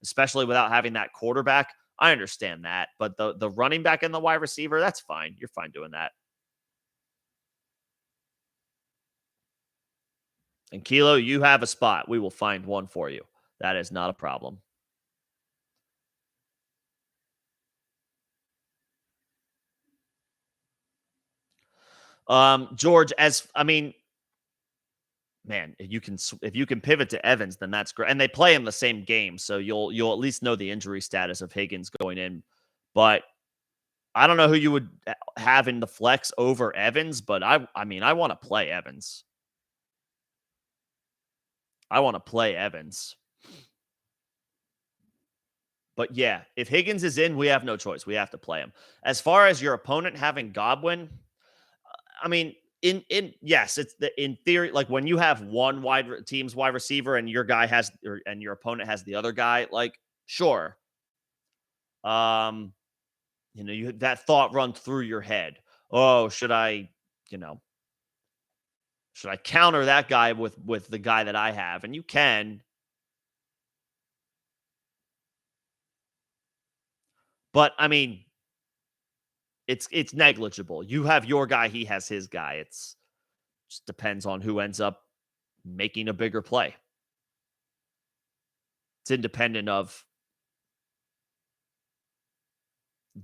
especially without having that quarterback, I understand that. But the running back and the wide receiver, that's fine. You're fine doing that. And Kilo, you have a spot. We will find one for you. That is not a problem. George, man, if you can pivot to Evans, then that's great. And they play in the same game, so you'll at least know the injury status of Higgins going in. But I don't know who you would have in the flex over Evans, but I mean, I want to play Evans. I want to play Evans. But yeah, if Higgins is in, we have no choice. We have to play him. As far as your opponent having Godwin, I mean, in yes, it's in theory, like when you have one team's wide receiver and your guy has and your opponent has the other guy, like sure. Um, you that thought runs through your head. Oh, you know, should I counter that guy with the guy that I have? And you can, but I mean, it's negligible. You have your guy, he has his guy. It's just depends on who ends up making a bigger play. It's independent of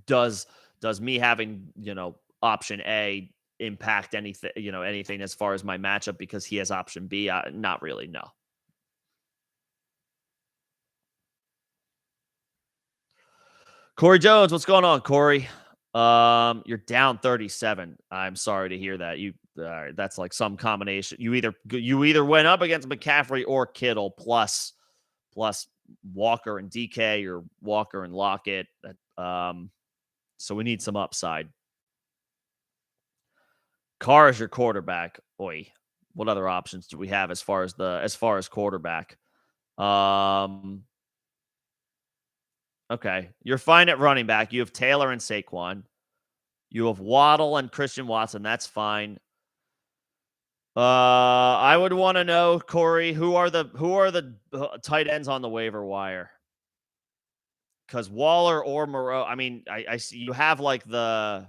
does me having, option A impact anything, anything as far as my matchup because he has option B? Not really, no. Corey Jones, what's going on, Corey? You're down 37. I'm sorry to hear that. That's like some combination. You either went up against McCaffrey or Kittle plus Walker and DK or Walker and Lockett. So we need some upside. Carr is your quarterback. Oi, what other options do we have as far as quarterback? Okay, you're fine at running back. You have Taylor and Saquon. You have Waddle and Christian Watson. That's fine. I would want to know, Corey, who are the tight ends on the waiver wire? Because Waller or Moreau. I mean, I see you have the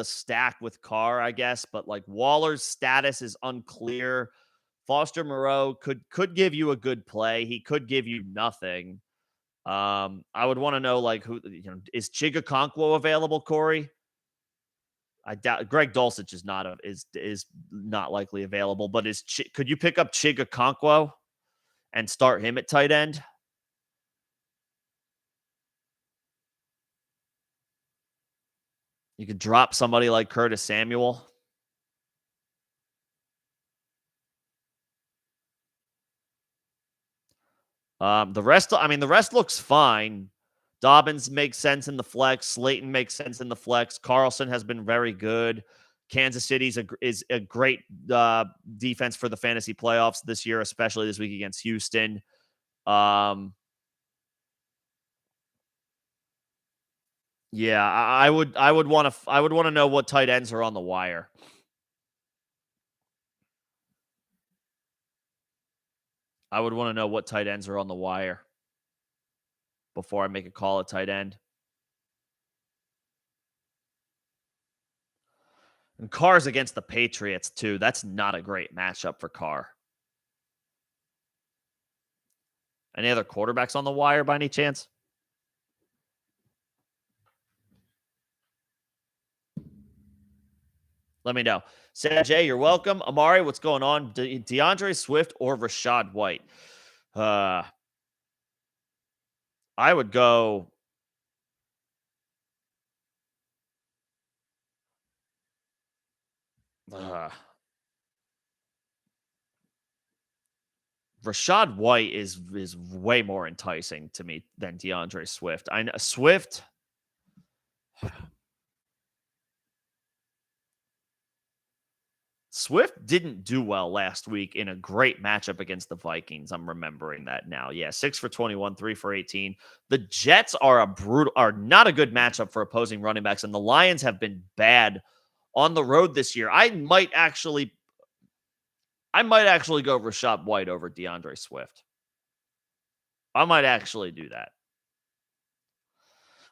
stack with Carr, I guess, but like Waller's status is unclear. Foster Moreau could give you a good play. He could give you nothing. I would want to know like who is Chigakonkwo available, Corey? I doubt Greg Dulcich is not likely available, but could you pick up Chigakonkwo and start him at tight end? You could drop somebody like Curtis Samuel. The rest looks fine. Dobbins makes sense in the flex. Slayton makes sense in the flex. Carlson has been very good. Kansas City is a great defense for the fantasy playoffs this year, especially this week against Houston. Yeah, I would want to know what tight ends are on the wire. I would want to know what tight ends are on the wire before I make a call at tight end. And Carr's against the Patriots, too. That's not a great matchup for Carr. Any other quarterbacks on the wire by any chance? Let me know. Sanjay, you're welcome. Amari, what's going on? DeAndre Swift or Rachaad White? I would go. Rachaad White is way more enticing to me than DeAndre Swift. I know Swift. Swift didn't do well last week in a great matchup against the Vikings. I'm remembering that now. Yeah, 6 for 21, 3 for 18. The Jets are not a good matchup for opposing running backs, and the Lions have been bad on the road this year. I might actually go Rachaad White over DeAndre Swift. I might actually do that.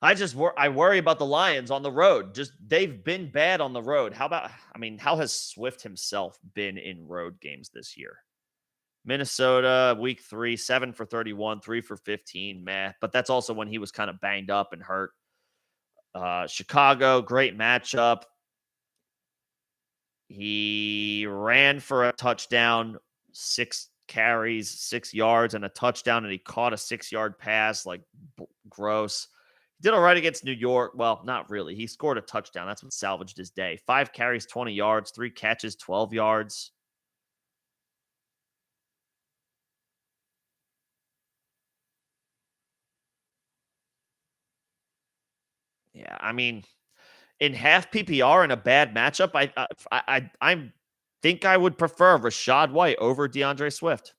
I worry about the Lions on the road. They've been bad on the road. How has Swift himself been in road games this year? Minnesota, week 3, 7 for 31, 3 for 15, meh. But that's also when he was kind of banged up and hurt. Chicago, great matchup. He ran for a touchdown, 6 carries, 6 yards, and a touchdown, and he caught a 6 yard pass. Like, gross. He did all right against New York. Well, not really. He scored a touchdown. That's what salvaged his day. 5 carries, 20 yards, 3 catches, 12 yards. Yeah, I mean, in half PPR in a bad matchup, I think I would prefer Rashad White over DeAndre Swift.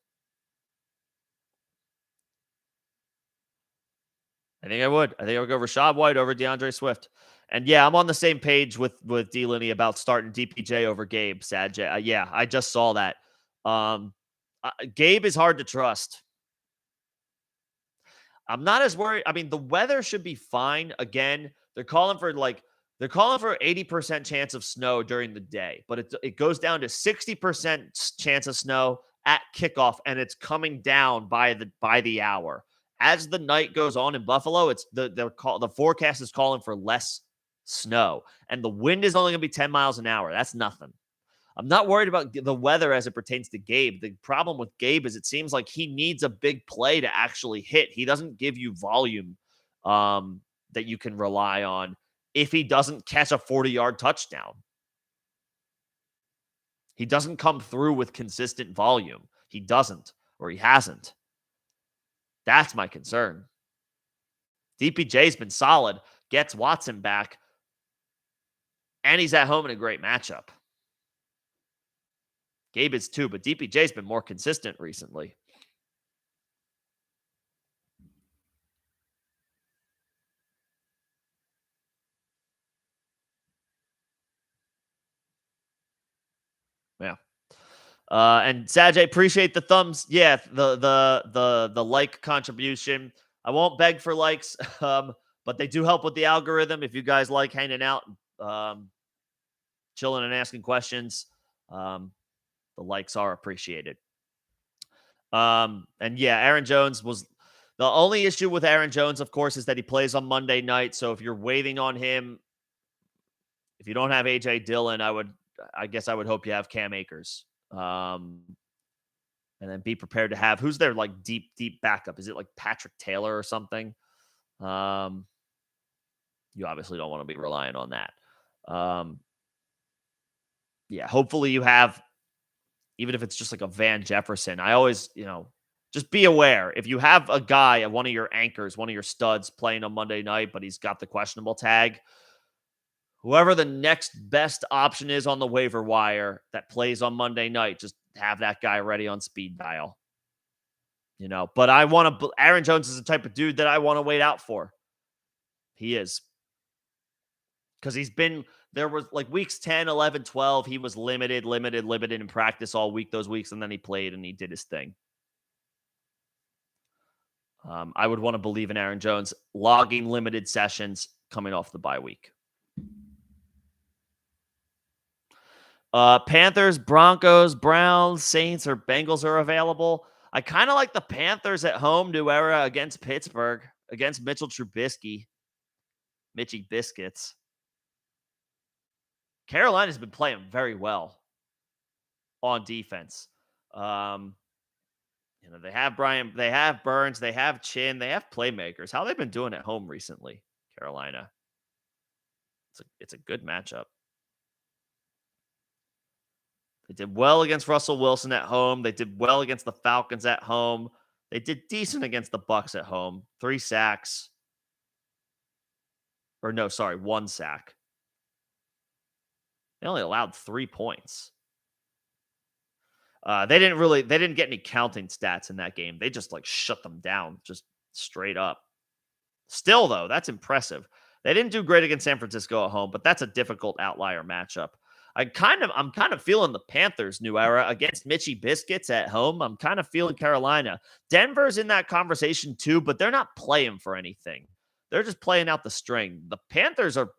I think I would. I think I would go Rashad White over DeAndre Swift. And yeah, I'm on the same page with D Linney about starting DPJ over Gabe. Sad J. Yeah, I just saw that. Gabe is hard to trust. I'm not as worried. I mean, the weather should be fine. Again, they're calling for 80% chance of snow during the day, but it goes down to 60% chance of snow at kickoff, and it's coming down by the hour. As the night goes on in Buffalo, it's the forecast is calling for less snow, and the wind is only going to be 10 miles an hour. That's nothing. I'm not worried about the weather as it pertains to Gabe. The problem with Gabe is it seems like he needs a big play to actually hit. He doesn't give you volume that you can rely on if he doesn't catch a 40-yard touchdown. He doesn't come through with consistent volume. He doesn't, or he hasn't. That's my concern. DPJ's been solid, gets Watson back, and he's at home in a great matchup. Gabe is too, but DPJ's been more consistent recently. Yeah. And Sajay, appreciate the thumbs. Yeah, the like contribution. I won't beg for likes, but they do help with the algorithm. If you guys like hanging out, chilling and asking questions, the likes are appreciated. And yeah, Aaron Jones was the only issue with Aaron Jones, of course, is that he plays on Monday night. So if you're waiting on him, if you don't have AJ Dillon, I guess I would hope you have Cam Akers. And then be prepared to have who's their like deep backup? Is it like Patrick Taylor or something? You obviously don't want to be relying on that. Yeah, hopefully you have, even if it's just like a Van Jefferson. I always, just be aware if you have a guy, one of your anchors, one of your studs playing on Monday night, but he's got the questionable tag. Whoever the next best option is on the waiver wire that plays on Monday night, just have that guy ready on speed dial. But Aaron Jones is the type of dude that I want to wait out for. He is. Because there was like weeks 10, 11, 12, he was limited in practice all week, those weeks, and then he played and he did his thing. I would want to believe in Aaron Jones logging limited sessions coming off the bye week. Panthers, Broncos, Browns, Saints, or Bengals are available. I kind of like the Panthers at home, New Era against Pittsburgh, against Mitchell Trubisky. Mitchy Biscuits. Carolina's been playing very well on defense. They have Brian, they have Burns, they have Chin, they have playmakers. How they've been doing at home recently, Carolina. It's a good matchup. They did well against Russell Wilson at home. They did well against the Falcons at home. They did decent against the Bucs at home. 3 sacks. Or no, sorry, 1 sack. They only allowed 3 points. They didn't get any counting stats in that game. They just like shut them down, just straight up. Still, though, that's impressive. They didn't do great against San Francisco at home, but that's a difficult outlier matchup. I'm kind of feeling the Panthers, New Era, against Mitchy Biscuits at home. I'm kind of feeling Carolina. Denver's in that conversation too, but they're not playing for anything. They're just playing out the string. The Panthers are,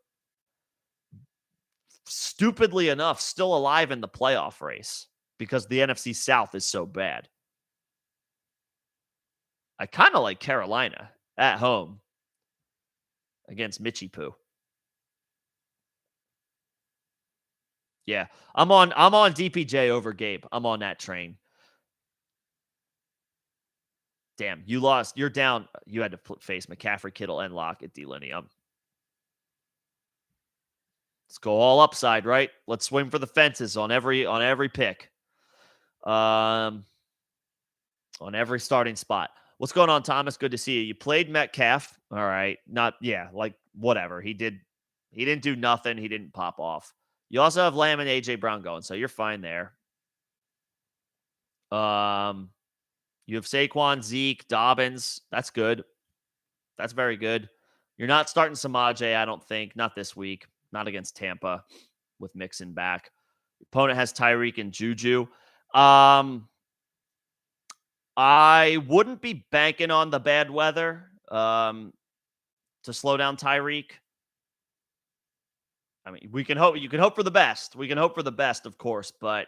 stupidly enough, still alive in the playoff race because the NFC South is so bad. I kind of like Carolina at home against Mitchy Poo. Yeah. I'm on DPJ over Gabe. I'm on that train. Damn, you lost. You're down. You had to face McCaffrey, Kittle, and Lockett, Delaney. Let's go all upside, right? Let's swing for the fences on every pick. Um, on every starting spot. What's going on, Thomas? Good to see you. You played Metcalf. All right. Not like whatever. He didn't do nothing. He didn't pop off. You also have Lamb and AJ Brown going, so you're fine there. Um, you have Saquon, Zeke, Dobbins. That's good. That's very good. You're not starting Samaje, I don't think. Not this week. Not against Tampa with Mixon back. Opponent has Tyreek and Juju. I wouldn't be banking on the bad weather to slow down Tyreek. I mean, we can hope. You can hope for the best. We can hope for the best, of course. But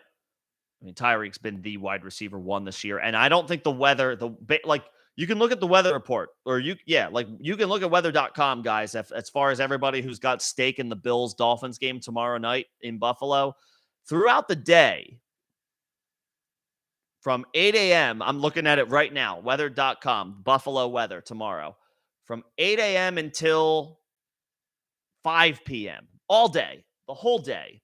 I mean, Tyreek's been the wide receiver one this year, and I don't think the weather, you can look at the weather report, or you can look at weather.com, guys. As far as everybody who's got stake in the Bills Dolphins game tomorrow night in Buffalo, throughout the day. From 8 a.m., I'm looking at it right now, weather.com, Buffalo weather tomorrow. From 8 a.m. until 5 p.m., all day, the whole day,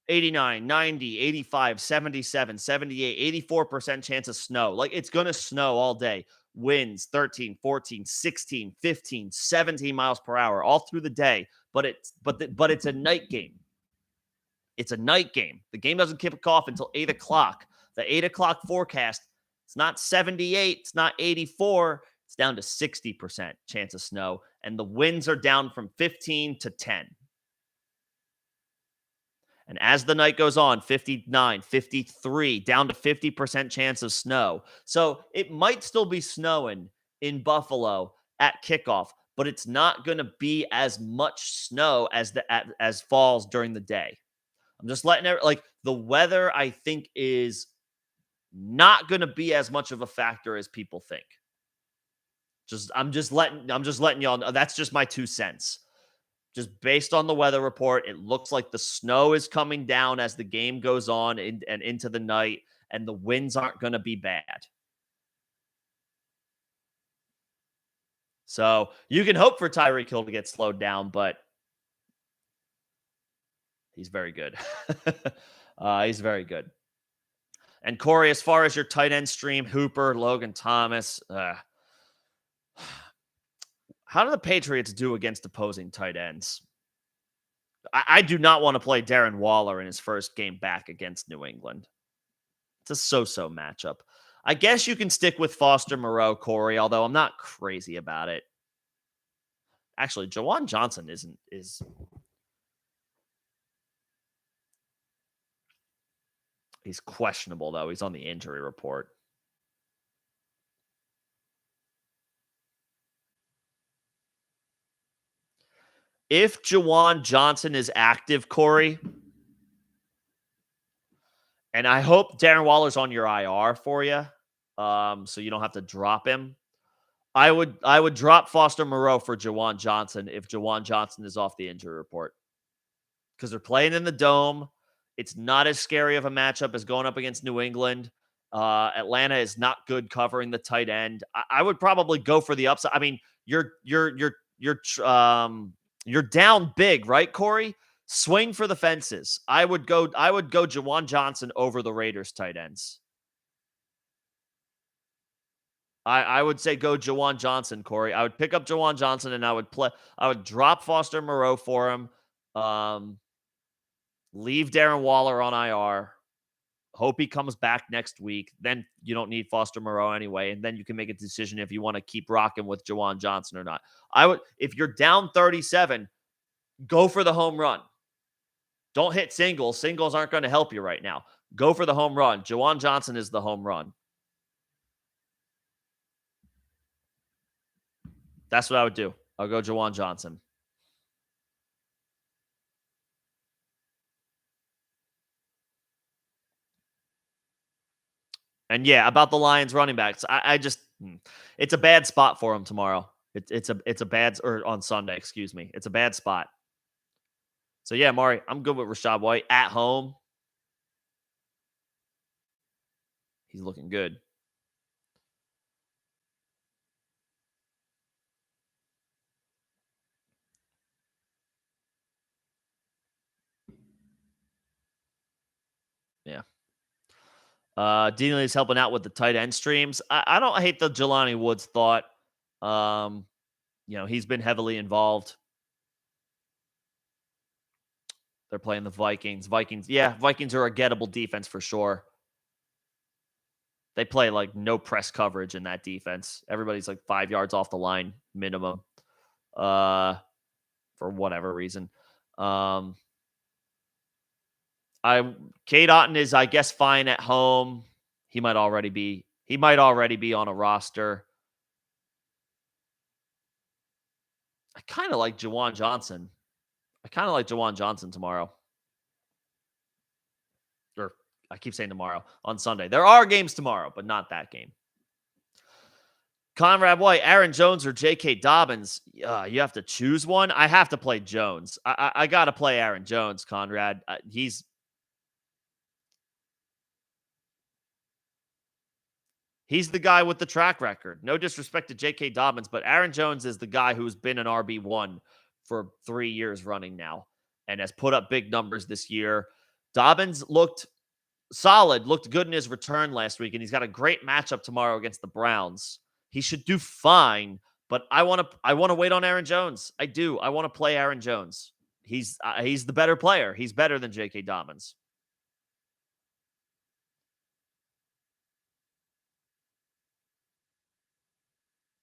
89, 90, 85, 77, 78, 84% chance of snow. Like, it's going to snow all day. Winds 13, 14, 16, 15, 17 miles per hour all through the day. But it's a night game. It's a night game. The game doesn't kick off until 8 o'clock. The 8 o'clock forecast, it's not 78, it's not 84, it's down to 60% chance of snow. And the winds are down from 15 to 10. And as the night goes on, 59, 53, down to 50% chance of snow. So it might still be snowing in Buffalo at kickoff, but it's not going to be as much snow as falls during the day. I'm just letting it, the weather, I think, is not going to be as much of a factor as people think. I'm just letting y'all know. That's just my 2 cents. Just based on the weather report, it looks like the snow is coming down as the game goes on and into the night, and the winds aren't going to be bad. So you can hope for Tyreek Hill to get slowed down, but he's very good. He's very good. And Corey, as far as your tight end stream, Hooper, Logan Thomas, how do the Patriots do against opposing tight ends? I do not want to play Darren Waller in his first game back against New England. It's a so-so matchup. I guess you can stick with Foster Moreau, Corey, although I'm not crazy about it. Actually, Juwan Johnson is he's questionable, though. He's on the injury report. If Juwan Johnson is active, Corey, and I hope Darren Waller's on your IR for you, so you don't have to drop him. I would drop Foster Moreau for Juwan Johnson if Juwan Johnson is off the injury report, because they're playing in the Dome. It's not as scary of a matchup as going up against New England. Atlanta is not good covering the tight end. I would probably go for the upside. I mean, you're down big, right, Corey? Swing for the fences. I would go Juwan Johnson over the Raiders tight ends. I would say go Juwan Johnson, Corey. I would pick up Juwan Johnson and I would drop Foster Moreau for him. Leave Darren Waller on IR. Hope he comes back next week. Then you don't need Foster Moreau anyway. And then you can make a decision if you want to keep rocking with Juwan Johnson or not. If you're down 37, go for the home run. Don't hit singles. Singles aren't going to help you right now. Go for the home run. Juwan Johnson is the home run. That's what I would do. I'll go Juwan Johnson. And yeah, about the Lions running backs, it's a bad spot for him tomorrow. It's a bad, or on Sunday, excuse me. It's a bad spot. So yeah, Mari, I'm good with Rashad White at home. He's looking good. Yeah. Deanley's helping out with the tight end streams. I don't hate the Jelani Woods thought. Um, he's been heavily involved. They're playing the Vikings. Vikings are a gettable defense for sure. They play like no press coverage in that defense. Everybody's like 5 yards off the line minimum. For whatever reason. Cade Otton is, I guess, fine at home. He might already be on a roster. I kind of like Jawan Johnson. Tomorrow. Or I keep saying tomorrow, on Sunday. There are games tomorrow, but not that game. Conrad White, Aaron Jones, or J.K. Dobbins. You have to choose one. I have to play Jones. I got to play Aaron Jones, Conrad. He's the guy with the track record. No disrespect to J.K. Dobbins, but Aaron Jones is the guy who's been an RB1 for 3 years running now and has put up big numbers this year. Dobbins looked solid, looked good in his return last week, and he's got a great matchup tomorrow against the Browns. He should do fine, but I want to wait on Aaron Jones. I do. I want to play Aaron Jones. He's the better player. He's better than J.K. Dobbins.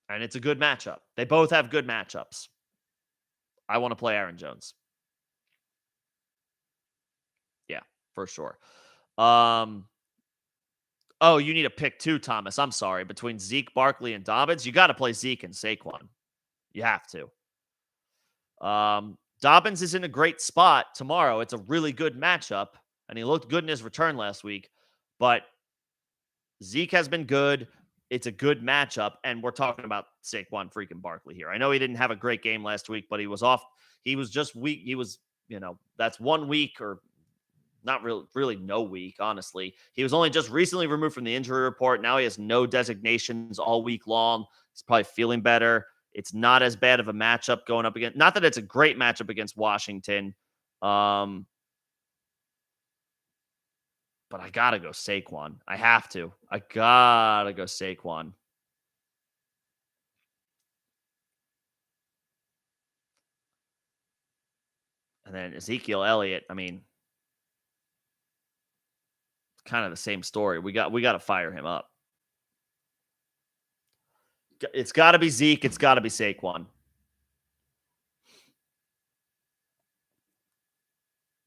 And it's a good matchup. They both have good matchups. I want to play Aaron Jones. Yeah, for sure. Oh, you need a pick too, Thomas. I'm sorry. Between Zeke, Barkley, and Dobbins, you got to play Zeke and Saquon. You have to. Dobbins is in a great spot tomorrow. It's a really good matchup, and he looked good in his return last week. But Zeke has been good. It's a good matchup, and we're talking about Saquon freaking Barkley here. I know he didn't have a great game last week, but he was off. He was just weak. He was, that's 1 week or not really no week, honestly. He was only just recently removed from the injury report. Now he has no designations all week long. He's probably feeling better. It's not as bad of a matchup going up against. Not that it's a great matchup against Washington. But I got to go Saquon. I have to. I got to go Saquon. And then Ezekiel Elliott, I mean, kind of the same story. We got to fire him up. It's got to be Zeke. It's got to be Saquon.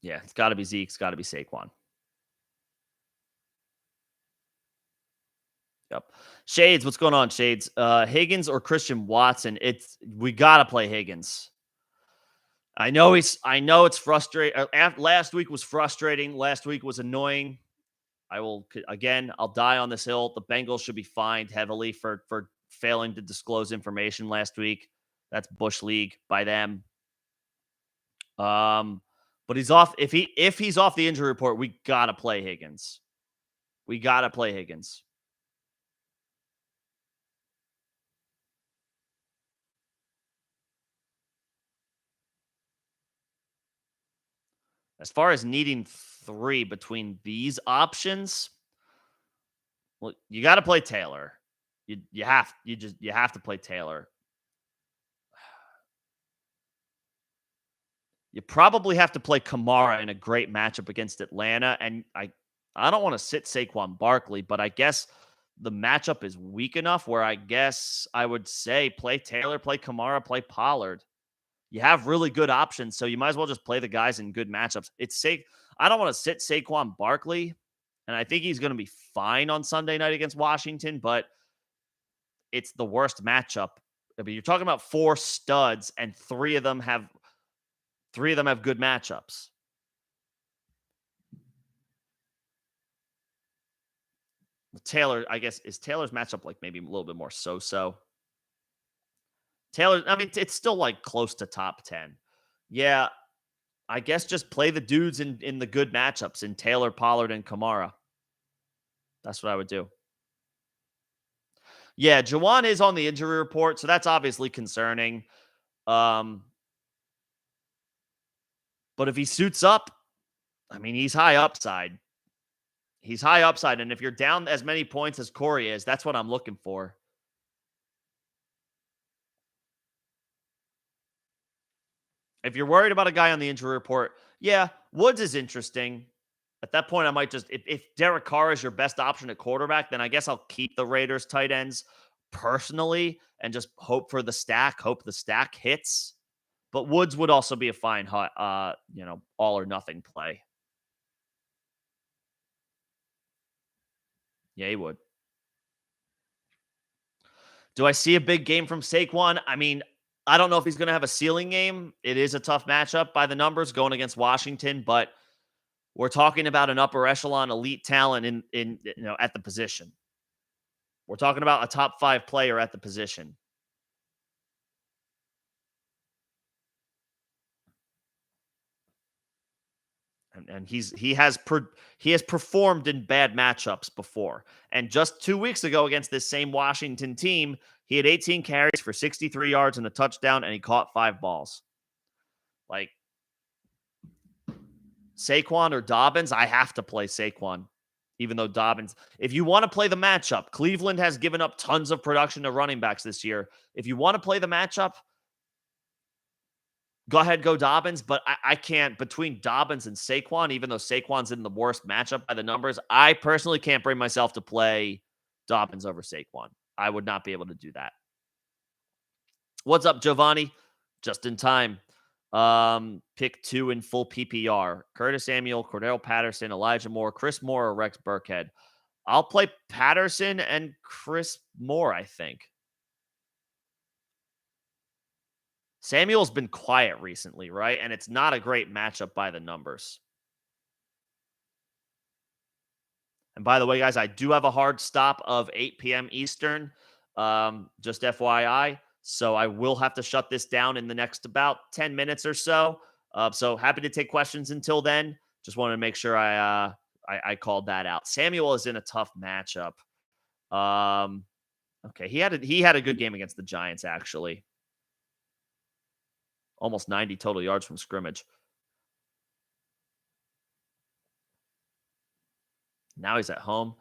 Yeah, it's got to be Zeke. It's got to be Saquon. Yep. Shades, what's going on, Shades? Higgins or Christian Watson? We got to play Higgins. I know it's frustrating. Last week was frustrating. Last week was annoying. I'll die on this hill. The Bengals should be fined heavily for failing to disclose information last week. That's Bush League by them. But he's off. If he's off the injury report, we gotta play Higgins. As far as needing 3 between these options, well, you got to play Taylor. You have to play Taylor. You probably have to play Kamara in a great matchup against Atlanta, and I don't want to sit Saquon Barkley, but I guess the matchup is weak enough where I guess I would say play Taylor, play Kamara, play Pollard. You have really good options, so you might as well just play the guys in good matchups. I don't want to sit Saquon Barkley, and I think he's going to be fine on Sunday night against Washington, but it's the worst matchup. I mean, you're talking about 4 studs, and 3 of them have good matchups. Taylor, I guess, is Taylor's matchup like maybe a little bit more so-so? Taylor, I mean, it's still like close to top 10. Yeah, I guess just play the dudes in the good matchups in Taylor, Pollard, and Kamara. That's what I would do. Yeah, Jawan is on the injury report, so that's obviously concerning. Um, but if he suits up, I mean, he's high upside. He's high upside, and if you're down as many points as Corey is, that's what I'm looking for. If you're worried about a guy on the injury report, yeah, Woods is interesting. At that point, I might just if Derek Carr is your best option at quarterback, then I guess I'll keep the Raiders tight ends personally and just hope for the stack, hope the stack hits. But Woods would also be a fine all or nothing play. Yeah, he would. Do I see a big game from Saquon? I mean, I don't know if he's going to have a ceiling game. It is a tough matchup by the numbers going against Washington, but we're talking about an upper echelon elite talent in at the position. We're talking about a top 5 player at the position. And he has performed in bad matchups before. And just 2 weeks ago against this same Washington team, he had 18 carries for 63 yards and a touchdown, and he caught 5 balls. Like Saquon or Dobbins, I have to play Saquon. Even though Dobbins, if you want to play the matchup, Cleveland has given up tons of production to running backs this year. If you want to play the matchup, go ahead, go Dobbins, but I can't between Dobbins and Saquon, even though Saquon's in the worst matchup by the numbers. I personally can't bring myself to play Dobbins over Saquon. I would not be able to do that. What's up, Giovanni? Just in time. Pick 2 in full PPR. Curtis Samuel, Cordell Patterson, Elijah Moore, Chris Moore, or Rex Burkhead. I'll play Patterson and Chris Moore, I think. Samuel's been quiet recently, right? And it's not a great matchup by the numbers. And by the way, guys, I do have a hard stop of 8 p.m. Eastern, just FYI. So I will have to shut this down in the next about 10 minutes or so. So happy to take questions until then. Just wanted to make sure I called that out. Samuel is in a tough matchup. Okay, he had a good game against the Giants, actually. Almost 90 total yards from scrimmage. Now he's at home.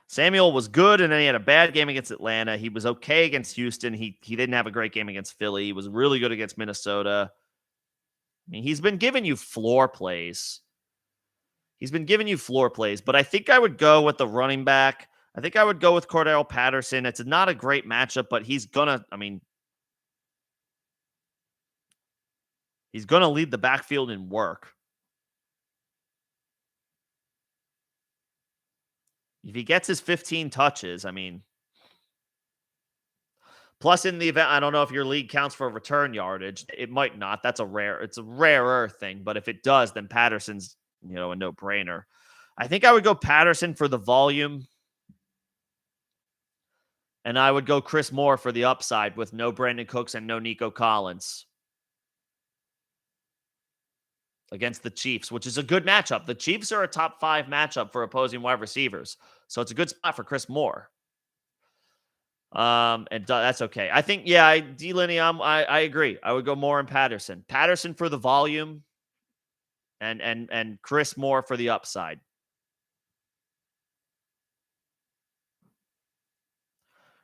Samuel was good, and then he had a bad game against Atlanta. He was okay against Houston. He didn't have a great game against Philly. He was really good against Minnesota. I mean, he's been giving you floor plays. But I think I would go with the running back. I think I would go with Cordell Patterson. It's not a great matchup, but he's going to lead the backfield in work. If he gets his 15 touches, plus in the event, I don't know if your league counts for return yardage. It might not. It's a rarer thing. But if it does, then Patterson's, a no-brainer. I think I would go Patterson for the volume. And I would go Chris Moore for the upside with no Brandon Cooks and no Nico Collins against the Chiefs, which is a good matchup. The Chiefs are a top 5 matchup for opposing wide receivers. So it's a good spot for Chris Moore. And that's okay. I think, D-Linny, I agree. I would go Moore and Patterson. Patterson for the volume and Chris Moore for the upside.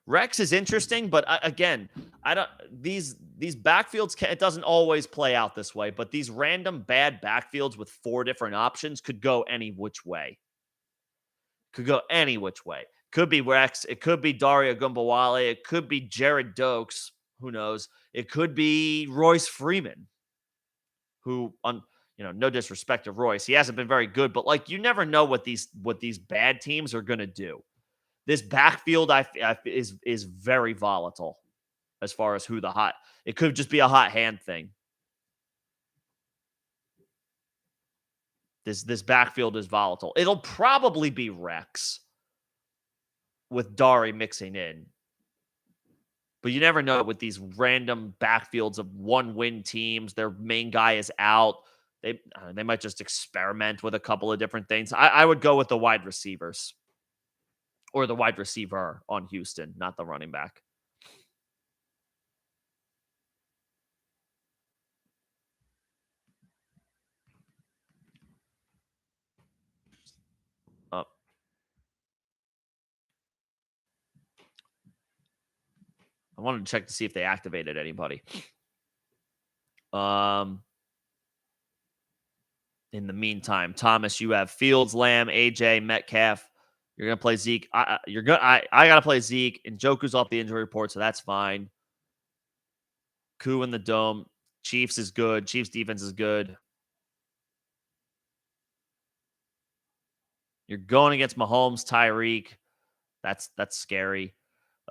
Rex is interesting, but again, I don't. These backfields, it doesn't always play out this way. But these random bad backfields with 4 different options could go any which way. Could be Rex. It could be Dario Gumbawale. It could be Jared Dokes. Who knows? It could be Royce Freeman, who, no disrespect to Royce, he hasn't been very good. But you never know what these bad teams are going to do. This backfield is very volatile as far as who it could just be a hot hand thing. This backfield is volatile. It'll probably be Rex with Dari mixing in. But you never know with these random backfields of one-win teams. Their main guy is out. They might just experiment with a couple of different things. I would go with the wide receivers or the wide receiver on Houston, not the running back. Uh, I wanted to check to see if they activated anybody. In the meantime, Thomas, you have Fields, Lamb, AJ, Metcalf. You're gonna play Zeke. You're good. I gotta play Zeke, and Joku's off the injury report, so that's fine. Koo in the dome. Chiefs is good. Chiefs defense is good. You're going against Mahomes, Tyreek. That's scary.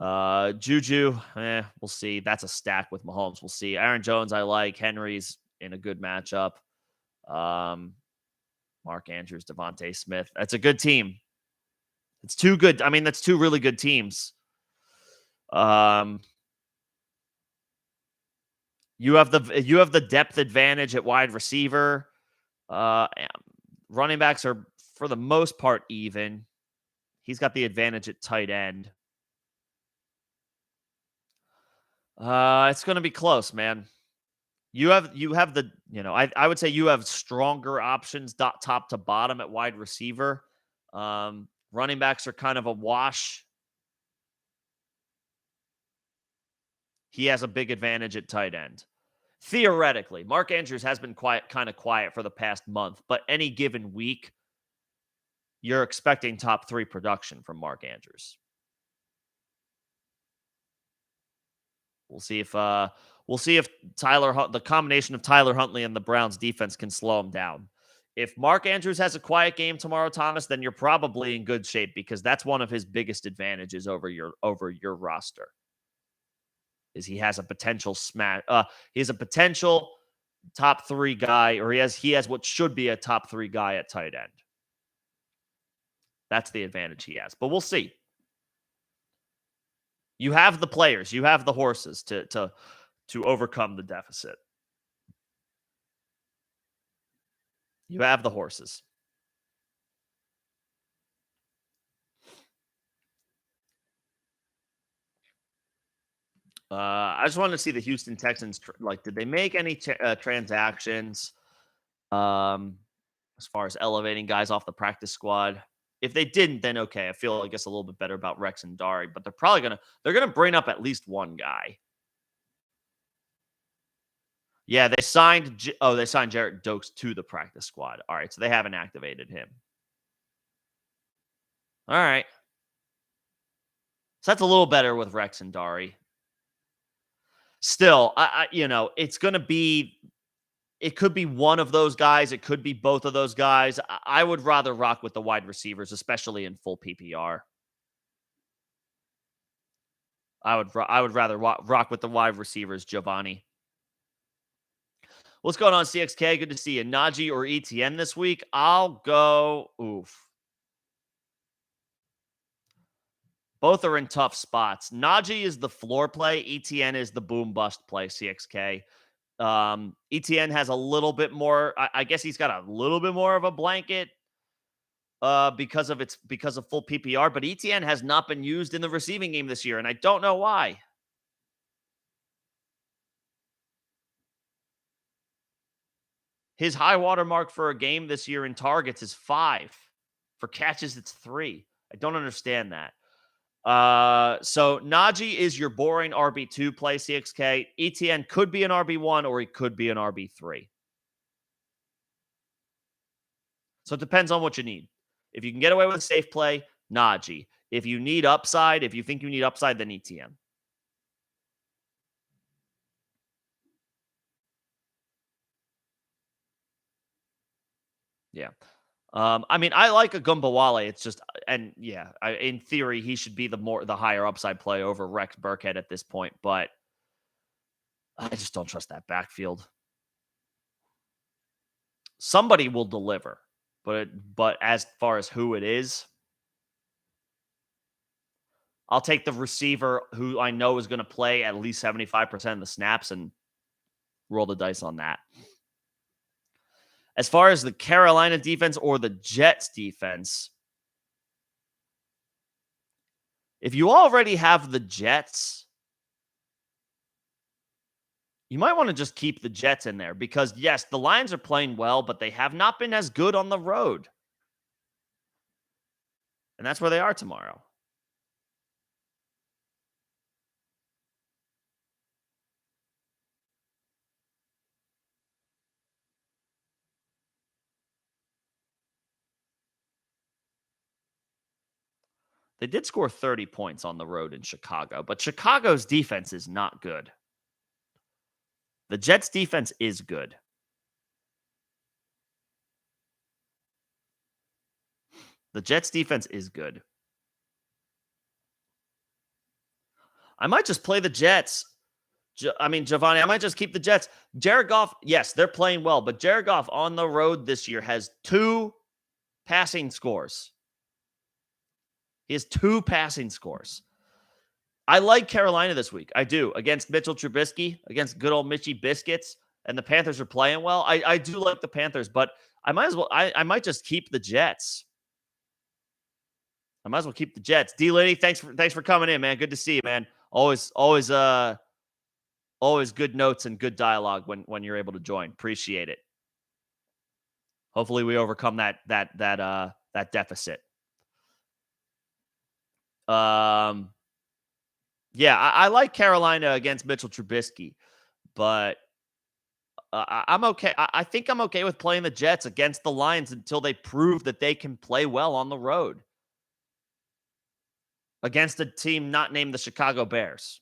Juju, we'll see. That's a stack with Mahomes. We'll see. Aaron Jones, I like. Henry's in a good matchup. Mark Andrews, Devontae Smith. That's a good team. It's two good. I mean, that's two really good teams. You have the depth advantage at wide receiver. Running backs are for the most part even. He's got the advantage at tight end. It's going to be close, man. You have the, I would say you have stronger options top to bottom at wide receiver. Running backs are kind of a wash. He has a big advantage at tight end. Theoretically, Mark Andrews has been kind of quiet for the past month, but any given week, you're expecting top 3 production from Mark Andrews. We'll see if the combination of Tyler Huntley and the Browns defense can slow him down. If Mark Andrews has a quiet game tomorrow, Thomas, then you're probably in good shape because that's one of his biggest advantages over your roster. Is he has a potential smash. He has a potential top 3 guy, or he has what should be a top 3 guy at tight end. That's the advantage he has. But we'll see. You have the players, you have the horses to overcome the deficit. You have the horses. I just wanted to see the Houston Texans. Did they make any transactions as far as elevating guys off the practice squad? If they didn't, then okay. I feel, I guess, a little bit better about Rex and Dari, but they're gonna bring up at least one guy. Yeah, they signed Jarrett Dokes to the practice squad. All right, so they haven't activated him. All right. So that's a little better with Rex and Dari. Still, it's going to be, it could be one of those guys. It could be both of those guys. I would rather rock with the wide receivers, especially in full PPR. I would rather rock with the wide receivers, Giovanni. What's going on, CXK? Good to see you. Najee or ETN this week? I'll go. Oof. Both are in tough spots. Najee is the floor play. ETN is the boom bust play, CXK. ETN has a little bit more. I guess he's got a little bit more of a blanket because of full PPR, but ETN has not been used in the receiving game this year, and I don't know why. His high water mark for a game this year in targets is 5. For catches, it's 3. I don't understand that. So Najee is your boring RB2 play, CXK. ETN could be an RB1 or he could be an RB3. So it depends on what you need. If you can get away with a safe play, Najee. If you need upside, if you think you need upside, then ETN. Yeah. I mean, I like a Gumbawale. It's just, and yeah, in theory, he should be the higher upside play over Rex Burkhead at this point, but I just don't trust that backfield. Somebody will deliver, but as far as who it is, I'll take the receiver who I know is going to play at least 75% of the snaps and roll the dice on that. As far as the Carolina defense or the Jets defense, if you already have the Jets, you might want to just keep the Jets in there because, yes, the Lions are playing well, but they have not been as good on the road. And that's where they are tomorrow. They did score 30 points on the road in Chicago, but Chicago's defense is not good. The Jets' defense is good. The Jets' defense is good. I might just play the Jets. Giovanni, I might just keep the Jets. Jared Goff, yes, they're playing well, but Jared Goff on the road this year has 2 passing scores. He has 2 passing scores. I like Carolina this week. I do. Against Mitchell Trubisky, against good old Mitchy Biscuits, and the Panthers are playing well. I do like the Panthers, but I might just keep the Jets. I might as well keep the Jets. D Liddy, thanks for coming in, man. Good to see you, man. Always good notes and good dialogue when you're able to join. Appreciate it. Hopefully we overcome that deficit. Yeah, I like Carolina against Mitchell Trubisky, but I'm okay. I think I'm okay with playing the Jets against the Lions until they prove that they can play well on the road against a team not named the Chicago Bears.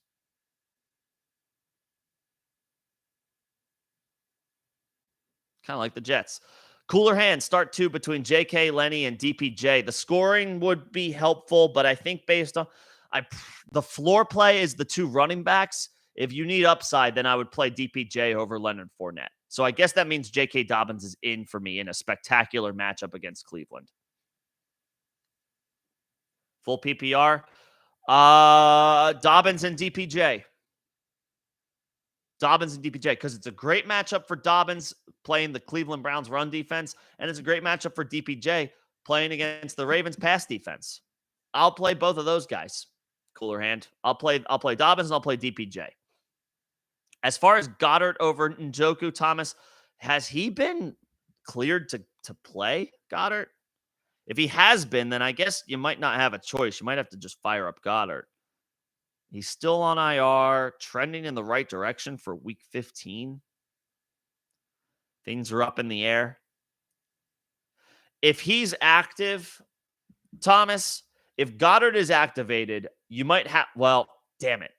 Kind of like the Jets. Cooler hands, start 2 between JK, Lenny, and DPJ. The scoring would be helpful, but I think based on the floor play is the 2 running backs. If you need upside, then I would play DPJ over Leonard Fournette. So I guess that means J.K. Dobbins is in for me in a spectacular matchup against Cleveland. Full PPR. Dobbins and DPJ. Dobbins and DPJ, because it's a great matchup for Dobbins playing the Cleveland Browns run defense, and it's a great matchup for DPJ playing against the Ravens pass defense. I'll play both of those guys. Cooler hand. I'll play Dobbins and I'll play DPJ. As far as Goddard over Njoku, Thomas, has he been cleared to play Goddard? If he has been, then I guess you might not have a choice. You might have to just fire up Goddard. He's still on IR, trending in the right direction for week 15. Things are up in the air. If he's active, Thomas, if Goddard is activated, you might have, well, damn it.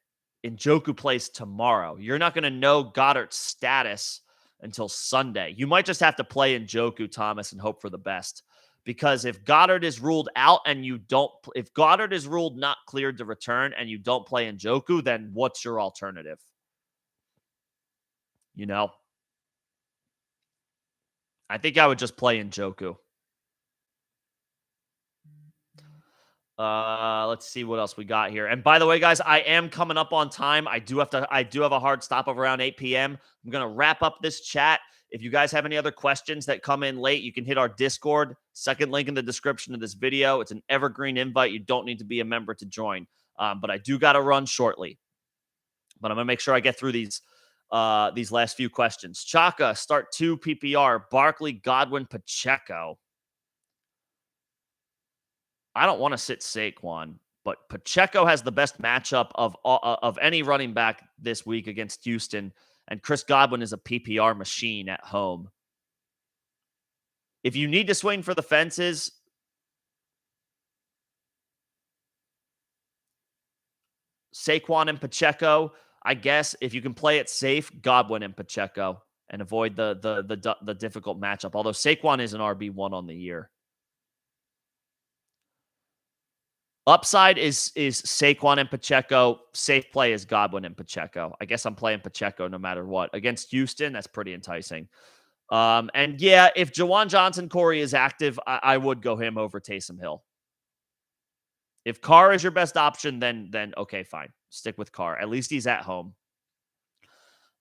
Njoku plays tomorrow. You're not going to know Goddard's status until Sunday. You might just have to play Njoku, Thomas, and hope for the best. Because if Goddard is ruled out and if Goddard is ruled not cleared to return and you don't play Njoku, then what's your alternative? You know? I think I would just play Njoku. Let's see what else we got here. And by the way, guys, I am coming up on time. I do have a hard stop of around 8 p.m. I'm going to wrap up this chat. If you guys have any other questions that come in late, you can hit our Discord. Second link in the description of this video. It's an evergreen invite. You don't need to be a member to join. But I do got to run shortly. But I'm going to make sure I get through these last few questions. Chaka, start 2 PPR. Barkley, Godwin, Pacheco. I don't want to sit Saquon, but Pacheco has the best matchup of any running back this week against Houston, and Chris Godwin is a PPR machine at home. If you need to swing for the fences, Saquon and Pacheco, I guess if you can play it safe, Godwin and Pacheco, and avoid the difficult matchup. Although Saquon is an RB1 on the year. Upside is Saquon and Pacheco. Safe play is Godwin and Pacheco. I guess I'm playing Pacheco no matter what. Against Houston, that's pretty enticing. And yeah, if Jawan Johnson, Corey, is active, I would go him over Taysom Hill. If Carr is your best option, then okay, fine. Stick with Carr. At least he's at home.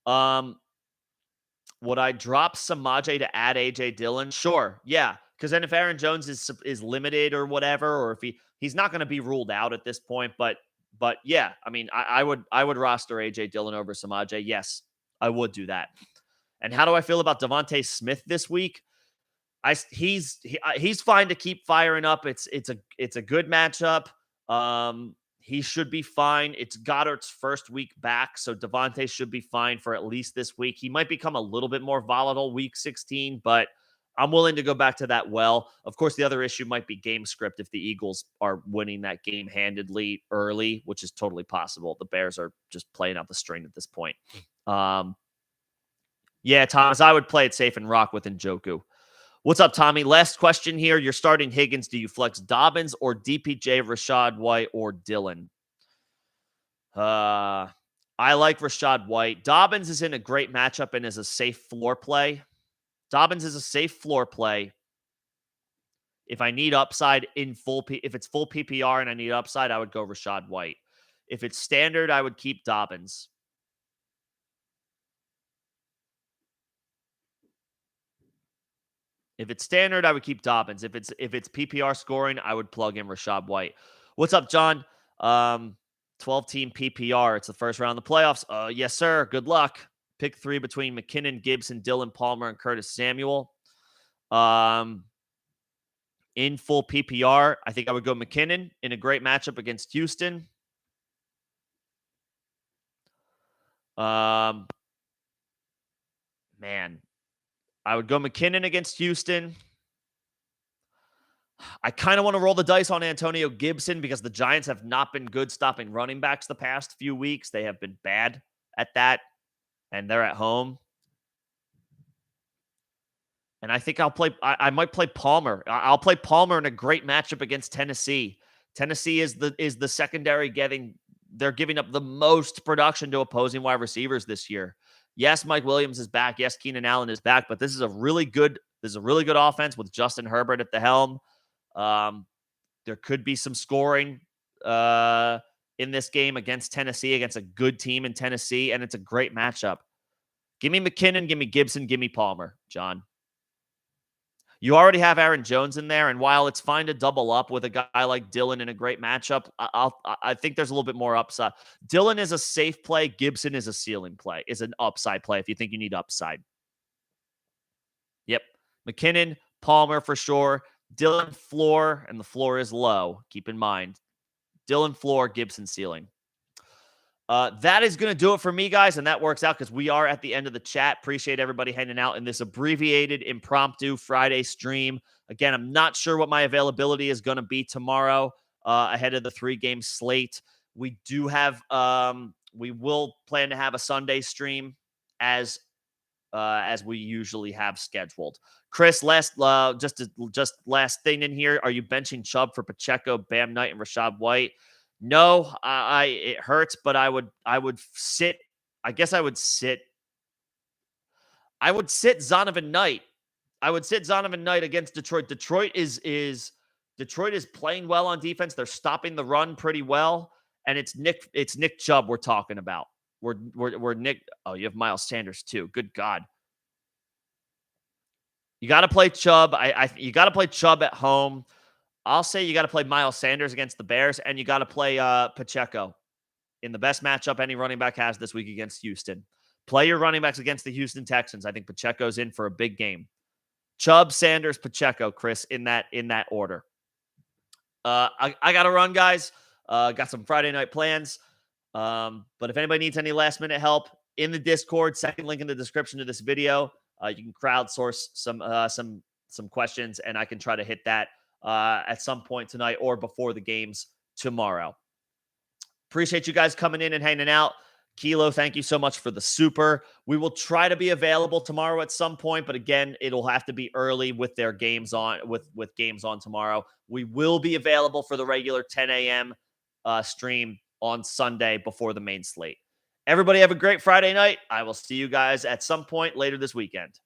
Would I drop Samaje to add AJ Dillon? Sure. Yeah. Because then if Aaron Jones is limited or whatever, or if he's not going to be ruled out at this point, but yeah, I mean, I would roster AJ Dillon over Samaje. Yes, I would do that. And how do I feel about Devontae Smith this week? He's fine to keep firing up. It's a good matchup. He should be fine. It's Goddard's first week back, so Devontae should be fine for at least this week. He might become a little bit more volatile week 16, but I'm willing to go back to that well. Of course, the other issue might be game script if the Eagles are winning that game handedly early, which is totally possible. The Bears are just playing out the string at this point. Yeah, Thomas, I would play it safe and rock with Njoku. What's up, Tommy? Last question here. You're starting Higgins. Do you flex Dobbins or DPJ, Rachaad White, or Dillon? I like Rachaad White. Dobbins is in a great matchup and is a safe floor play. Dobbins is a safe floor play. If I need upside if it's full PPR and I need upside, I would go Rachaad White. If it's standard, I would keep Dobbins. If it's standard, I would keep Dobbins. If it's PPR scoring, I would plug in Rachaad White. What's up, John? 12-team PPR. It's the first round of the playoffs. Yes, sir. Good luck. Pick 3 between McKinnon, Gibson, Dylan Palmer, and Curtis Samuel. In full PPR, I think I would go McKinnon in a great matchup against Houston. Man, I would go McKinnon against Houston. I kind of want to roll the dice on Antonio Gibson because the Giants have not been good stopping running backs the past few weeks. They have been bad at that, and they're at home. And I think I might play Palmer. I'll play Palmer in a great matchup against Tennessee. Tennessee is the secondary they're giving up the most production to opposing wide receivers this year. Yes, Mike Williams is back. Yes, Keenan Allen is back, but this is a really good offense with Justin Herbert at the helm. There could be some scoring in this game against Tennessee, against a good team in Tennessee, and it's a great matchup. Give me McKinnon, give me Gibson, give me Palmer, John. You already have Aaron Jones in there, and while it's fine to double up with a guy like Dillon in a great matchup, I think there's a little bit more upside. Dillon is a safe play. Gibson is a ceiling play, is an upside play if you think you need upside. Yep. McKinnon, Palmer for sure. Dillon floor, and the floor is low. Keep in mind. Dillon floor, Gibson ceiling. That is going to do it for me, guys, and that works out because we are at the end of the chat. Appreciate everybody hanging out in this abbreviated impromptu Friday stream. Again, I'm not sure what my availability is going to be tomorrow ahead of the 3-game slate. We do have, we will plan to have a Sunday stream as we usually have scheduled. Chris, last thing in here. Are you benching Chubb for Pacheco, Bam Knight, and Rachaad White? No, it hurts, but I would sit. I guess I would sit. I would sit Zonovan Knight. I would sit Zonovan Knight against Detroit. Detroit is playing well on defense. They're stopping the run pretty well, and it's Nick Chubb we're talking about. We're Nick. Oh, you have Miles Sanders too. Good God. You got to play Chubb. You got to play Chubb at home. I'll say you got to play Miles Sanders against the Bears, and you got to play Pacheco in the best matchup any running back has this week against Houston. Play your running backs against the Houston Texans. I think Pacheco's in for a big game. Chubb, Sanders, Pacheco, Chris, in that order. I got to run, guys. Got some Friday night plans. But if anybody needs any last-minute help, in the Discord, second link in the description to this video, you can crowdsource some questions, and I can try to hit that at some point tonight or before the games tomorrow. Appreciate you guys coming in and hanging out. Kilo, thank you so much for the super. We will try to be available tomorrow at some point, but again, it'll have to be early with their games on, with games on tomorrow. We will be available for the regular 10 a.m. Stream on Sunday before the main slate. Everybody have a great Friday night. I will see you guys at some point later this weekend.